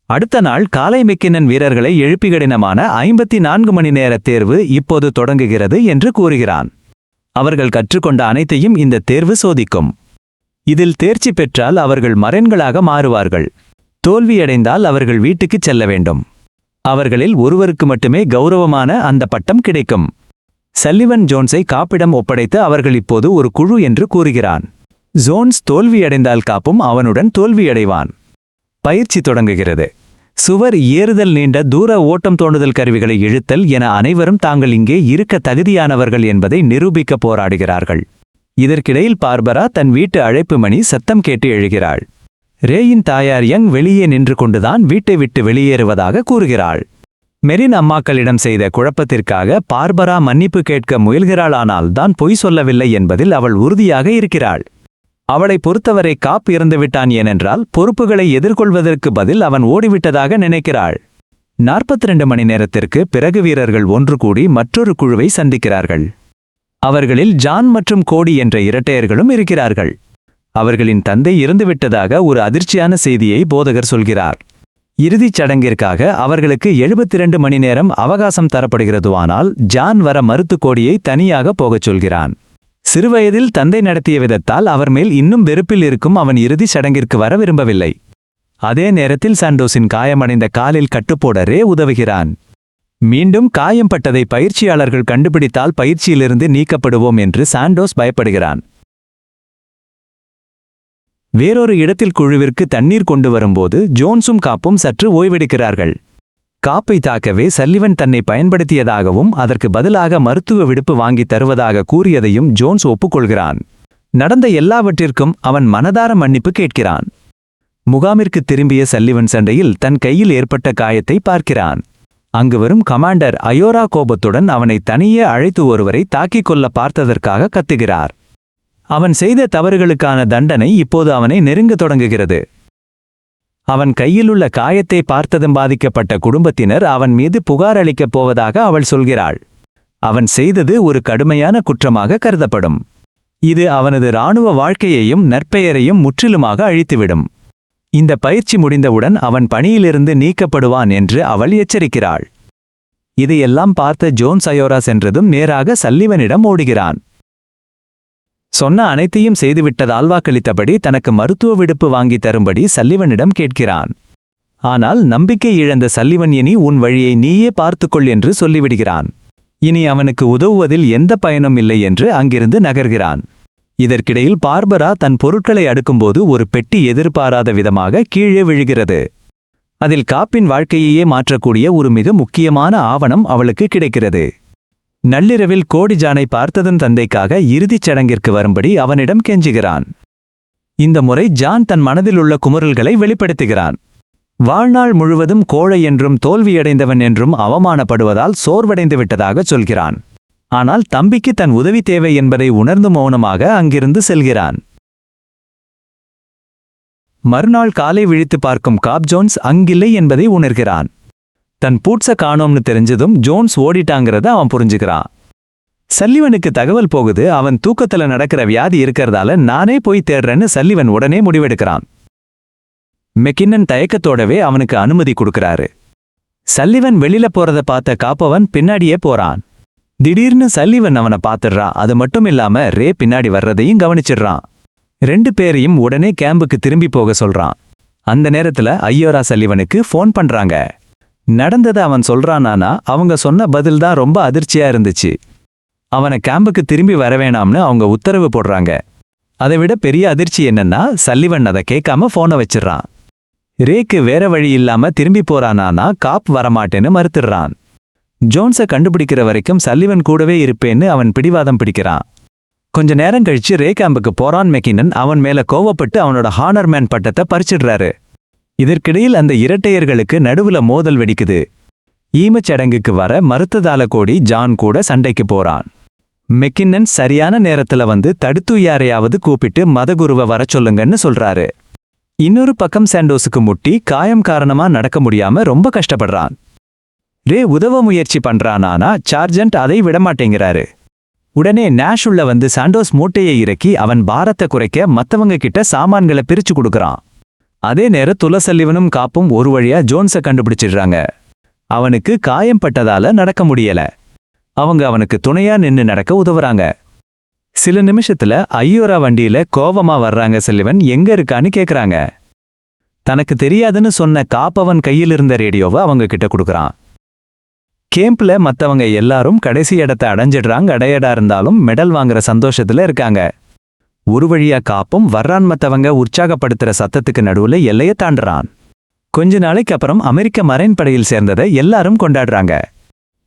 அடுத்த நாள் காலை மெக்கின்னன் வீரர்களை எழுப்பி கடினமான 54 மணி நேர தேர்வு இப்போது தொடங்குகிறது என்று கூறுகிறான். அவர்கள் கற்றுக்கொண்ட அனைத்தையும் இந்த தேர்வு சோதிக்கும். இதில் தேர்ச்சி பெற்றால் அவர்கள் மரைன்களாக மாறுவார்கள். தோல்வியடைந்தால் அவர்கள் வீட்டுக்குச் செல்ல வேண்டும். அவர்களில் ஒருவருக்கு மட்டுமே கௌரவமான அந்த பட்டம் கிடைக்கும். சல்லிவன் ஜோன்ஸை காப்பிடம் ஒப்படைத்து அவர்கள் இப்போது ஒரு குழு என்று கூறுகிறான். ஜோன்ஸ் தோல்வியடைந்தால் காப்பும் அவனுடன் தோல்வியடைவான். பயிற்சி தொடங்குகிறது. சுவர் ஏறுதல், நீண்ட தூர ஓட்டம், தோண்டுதல், கருவிகளை இழுத்தல் என அனைவரும் தாங்கள் இங்கே இருக்க தகுதியானவர்கள் என்பதை நிரூபிக்க போராடுகிறார்கள். இதற்கிடையில் பார்பரா தன் வீட்டு அழைப்பு மணி சத்தம் கேட்டு எழுகிறாள். ரேயின் தாயார் யங் வெளியே நின்று கொண்டுதான் வீட்டை விட்டு வெளியேறுவதாக கூறுகிறாள். மெரின் அம்மாக்களிடம் செய்த குழப்பத்திற்காக பார்பரா மன்னிப்பு கேட்க முயல்கிறாள். ஆனால் தான் பொய் சொல்லவில்லை என்பதில் அவள் உறுதியாக இருக்கிறாள். அவளை பொறுத்தவரை காப் இறந்துவிட்டான், ஏனென்றால் பொறுப்புகளை எதிர்கொள்வதற்கு பதில் அவன் ஓடிவிட்டதாக நினைக்கிறாள். 42 மணி நேரத்திற்கு பிறகு வீரர்கள் ஒன்று கூடி மற்றொரு குழுவை சந்திக்கிறார்கள். அவர்களில் ஜான் மற்றும் கோடி என்ற இரட்டையர்களும் இருக்கிறார்கள். அவர்களின் தந்தை இறந்துவிட்டதாக ஒரு அதிர்ச்சியான செய்தியை போதகர் சொல்கிறார். இறுதிச் சடங்கிற்காக அவர்களுக்கு 72 மணி நேரம் அவகாசம் தரப்படுகிறதுவானால் ஜான் வர மறுத்து கோடியை தனியாக போகச் சொல்கிறான். சிறுவயதில் தந்தை நடத்திய விதத்தால் அவர் மேல் இன்னும் வெறுப்பில் இருக்கும் அவன் இறுதிச் சடங்கிற்கு வர விரும்பவில்லை. அதே நேரத்தில் சாண்டோஸின் காயமடைந்த காலில் கட்டுப்போட ரே உதவுகிறான். மீண்டும் காயம்பட்டதை பயிற்சியாளர்கள் கண்டுபிடித்தால் பயிற்சியிலிருந்து நீக்கப்படுவோம் என்று சாண்டோஸ் பயப்படுகிறான். வேறொரு இடத்தில் குழுவிற்கு தண்ணீர் கொண்டு வரும்போது ஜோன்ஸும் காப்பும் சற்று ஓய்வெடுக்கிறார்கள். காப்பை தாக்கவே சல்லிவன் தன்னை பயன்படுத்தியதாகவும் அதற்கு பதிலாக மருத்துவ விடுப்பு வாங்கி தருவதாக கூறியதையும் ஜோன்ஸ் ஒப்புக்கொள்கிறான். நடந்த எல்லாவற்றிற்கும் அவன் மனதார மன்னிப்பு கேட்கிறான். முகாமிற்கு திரும்பிய சல்லிவன் சண்டையில் தன் கையில் ஏற்பட்ட காயத்தை பார்க்கிறான். அங்கு வரும் கமாண்டர் அயோரா கோபத்துடன் அவனை தனியே அழைத்து ஒருவரை தாக்கிக் கொள்ள பார்த்ததற்காக கத்துகிறார். அவன் செய்த தவறுகளுக்கான தண்டனை இப்போது அவனை நெருங்க தொடங்குகிறது. அவன் கையிலுள்ள காயத்தை பார்த்ததும் பாதிக்கப்பட்ட குடும்பத்தினர் அவன் மீது புகார் அளிக்கப் போவதாக அவள் சொல்கிறாள். அவன் செய்தது ஒரு கடுமையான குற்றமாக கருதப்படும். இது அவனது இராணுவ வாழ்க்கையையும் நற்பெயரையும் முற்றிலுமாக அழித்துவிடும். இந்த பயிற்சி முடிந்தவுடன் அவன் பணியிலிருந்து நீக்கப்படுவான் என்று அவள் எச்சரிக்கிறாள். இதையெல்லாம் பார்த்த ஜோன்ஸ் அயோரா சென்றதும் நேராக சல்லிவனிடம் ஓடுகிறான். சொன்ன அனைத்தையும் செய்துவிட்டதால் வாக்களித்தபடி தனக்கு மருத்துவ விடுப்பு வாங்கி தரும்படி சல்லிவனிடம் கேட்கிறான். ஆனால் நம்பிக்கை இழந்த சல்லிவன் இனி உன் வழியை நீயே பார்த்துக்கொள் என்று சொல்லிவிடுகிறான். இனி அவனுக்கு உதவுவதில் எந்த பயனும் இல்லை என்று அங்கிருந்து நகர்கிறான். இதற்கிடையில் பார்பரா தன் பொருட்களை அடுக்கும்போது ஒரு பெட்டி எதிர்பாராத விதமாக கீழே விழுகிறது. அதில் காப்பின் வாழ்க்கையையே மாற்றக்கூடிய ஒரு மிக முக்கியமான ஆவணம் அவளுக்கு கிடைக்கிறது. நள்ளிரவில் கோடி ஜானை பார்த்ததன் தந்தைக்காக இறுதிச் சடங்கிற்கு வரும்படி அவனிடம் கெஞ்சுகிறான். இந்த முறை ஜான் தன் மனதிலுள்ள குமுறல்களை வெளிப்படுத்துகிறான். வாழ்நாள் முழுவதும் கோழை என்றும் தோல்வியடைந்தவன் என்றும் அவமானப்படுவதால் சோர்வடைந்து விட்டதாக சொல்கிறான். ஆனால் தம்பிக்கு தன் உதவி தேவை என்பதை உணர்ந்து மௌனமாக அங்கிருந்து செல்கிறான். மறுநாள் காலை விழித்து பார்க்கும் காப் ஜோன்ஸ் அங்கில்லை என்பதை உணர்கிறான். தன் பூட்ஸ காணோம்னு தெரிஞ்சதும் ஜோன்ஸ் ஓடிட்டாங்கிறத அவன் புரிஞ்சுக்கிறான். சல்லிவனுக்கு தகவல் போகுது, அவன் தூக்கத்துல நடக்கிற வியாதி இருக்கிறதால நானே போய் தேடுறேன்னு சல்லிவன் உடனே முடிவெடுக்கிறான். மெக்கின்னன் தயக்கத்தோடவே அவனுக்கு அனுமதி கொடுக்கறாரு. சல்லிவன் வெளியில போறத பார்த்த காப்பவன் பின்னாடியே போறான். திடீர்னு சல்லிவன் அவனை பார்த்துடுறா. அது மட்டும் இல்லாம ரே பின்னாடி வர்றதையும் கவனிச்சிடுறான். 2 பேரையும் உடனே கேம்புக்கு திரும்பி போக சொல்றான். அந்த நேரத்துல ஐயோரா சல்லிவனுக்கு ஃபோன் பண்றாங்க. நடந்ததை அவன் சொல்றானானா அவங்க சொன்ன பதில் தான் ரொம்ப அதிர்ச்சியா இருந்துச்சு. அவனை கேம்புக்கு திரும்பி வரவேணாம்னு அவங்க உத்தரவு போடுறாங்க. அதைவிட பெரிய அதிர்ச்சி என்னன்னா சல்லிவன் அதை கேட்காம போனை வச்சிடறான். ரேக்கு வேற வழி இல்லாம திரும்பி போறானானா காப் வரமாட்டேன்னு மறுத்துடுறான். ஜோன்ஸை கண்டுபிடிக்கிற வரைக்கும் சல்லிவன் கூடவே இருப்பேன்னு அவன் பிடிவாதம் பிடிக்கிறான். கொஞ்ச நேரம் கழிச்சு ரே கேம்புக்கு போறான். மெக்கினன் அவன் மேல கோவப்பட்டு அவனோட ஹானர்மேன் பட்டத்தை பறிச்சிடுறாரு. இதற்கிடையில் அந்த இரட்டையர்களுக்கு நடுவுல மோதல் வெடிக்குது. ஈமச்சடங்குக்கு வர மறுத்ததால கோடி ஜான் கூட சண்டைக்கு போறான். மெக்கின்னன் சரியான நேரத்துல வந்து தடுத்து யாரையாவது கூப்பிட்டு மதகுருவை வர சொல்லுங்கன்னு சொல்றாரு. இன்னொரு பக்கம் சாண்டோஸுக்கு முட்டி காயம் காரணமா நடக்க முடியாம ரொம்ப கஷ்டப்படுறான். ரே உதவ முயற்சி பண்றானானா சார்ஜென்ட் அதை விடமாட்டேங்கிறாரு. உடனே நாஷ் உள்ள வந்து சாண்டோஸ் மூட்டையை இறக்கி அவன் பாரத்தை குறைக்க மத்தவங்க கிட்ட சாமான்களை பிரிச்சு கொடுக்கறான். அதே நேரம் துளசல்லிவனும் காப்பும் ஒரு வழியா ஜோன்ஸை கண்டுபிடிச்சிடுறாங்க. அவனுக்கு காயம் பட்டதால நடக்க முடியல. அவங்க அவனுக்கு துணையா நின்னு நடக்க உதவுறாங்க. சில நிமிஷத்துல ஐயோரா வண்டியில கோவமா வர்றாங்க. சல்லிவன் எங்க இருக்கான்னு கேக்குறாங்க. தனக்கு தெரியாதுன்னு சொன்ன காப்பவன் கையில் இருந்த ரேடியோவை அவங்க கிட்ட கொடுக்கறான். கேம்ப்ல மத்தவங்க எல்லாரும் கடைசி இடத்தை அடைஞ்சிடுறாங்க. அடையடா இருந்தாலும் மெடல் வாங்குற சந்தோஷத்துல இருக்காங்க. ஒரு வழியா காப்பும் வர்றான். மத்தவங்க உற்சாகப்படுத்துற சத்தத்துக்கு நடுவுல எல்லையை தாண்டுறான். கொஞ்ச நாளைக்கு அப்புறம் அமெரிக்க மரைன் படையில் சேர்ந்ததை எல்லாரும் கொண்டாடுறாங்க.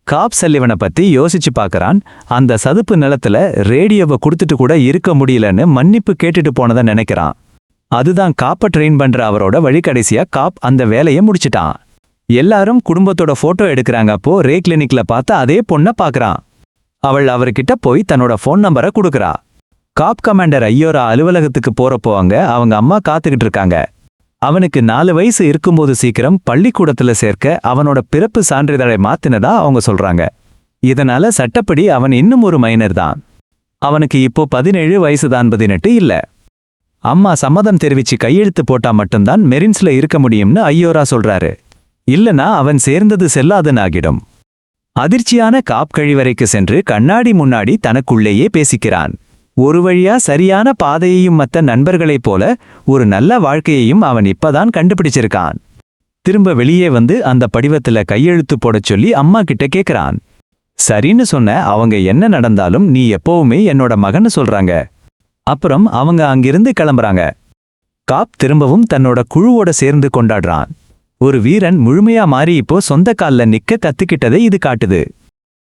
காப் சல்லிவனை பத்தி யோசிச்சு பார்க்கறான். அந்த சதுப்பு நிலத்துல ரேடியோவை கொடுத்துட்டு கூட இருக்க முடியலன்னு மன்னிப்பு கேட்டுட்டு போனதை நினைக்கிறான். அதுதான் காப்பை ட்ரெயின் பண்ற அவரோட வழி. கடைசியா காப் அந்த வேலையை முடிச்சிட்டான். எல்லாரும் குடும்பத்தோட போட்டோ எடுக்கிறாங்க. அப்போ ரே கிளினிக்ல பார்த்து அதே பொண்ணை பார்க்கறான். அவள் அவர்கிட்ட போய் தன்னோட ஃபோன் நம்பரை கொடுக்கறா. காப் கமாண்டர் ஐயோரா அலுவலகத்துக்கு போறப்போ அவங்க அம்மா காத்துக்கிட்டு இருக்காங்க. அவனுக்கு 4 வயசு இருக்கும்போது சீக்கிரம் பள்ளிக்கூடத்துல சேர்க்க அவனோட பிறப்பு சான்றிதழை மாத்தினதா அவங்க சொல்றாங்க. இதனால சட்டப்படி அவன் இன்னும் ஒரு மைனர் தான். அவனுக்கு இப்போ 17 வயசுதான், 18 இல்ல. அம்மா சம்மதம் தெரிவிச்சு கையெழுத்து போட்டா மட்டும்தான் மெரின்ஸ்ல இருக்க முடியும்னு ஐயோரா சொல்றாரு. இல்லனா அவன் சேர்ந்தது செல்லாதுன்னு ஆகிடும். அதிர்ச்சியான காப் கழிவறைக்கு சென்று கண்ணாடி முன்னாடி தனக்குள்ளேயே பேசிக்கிறான். ஒரு வழியா சரியான பாதையையும் மற்ற நண்பர்களைப் போல ஒரு நல்ல வாழ்க்கையையும் அவன் இப்பதான் கண்டுபிடிச்சிருக்கான். திரும்ப வெளியே வந்து அந்த படிவத்துல கையெழுத்து போடச் சொல்லி அம்மா கிட்ட கேக்குறான். சரின்னு சொன்ன அவங்க என்ன நடந்தாலும் நீ எப்பவுமே என்னோட மகன்னு சொல்றாங்க. அப்புறம் அவங்க அங்கிருந்து கிளம்புறாங்க. காப் திரும்பவும் தன்னோட குழுவோட சேர்ந்து கொண்டாடுறான். ஒரு வீரன் முழுமையா மாறி இப்போ சொந்த கால்ல நிக்க கத்துக்கிட்டதை இது காட்டுது.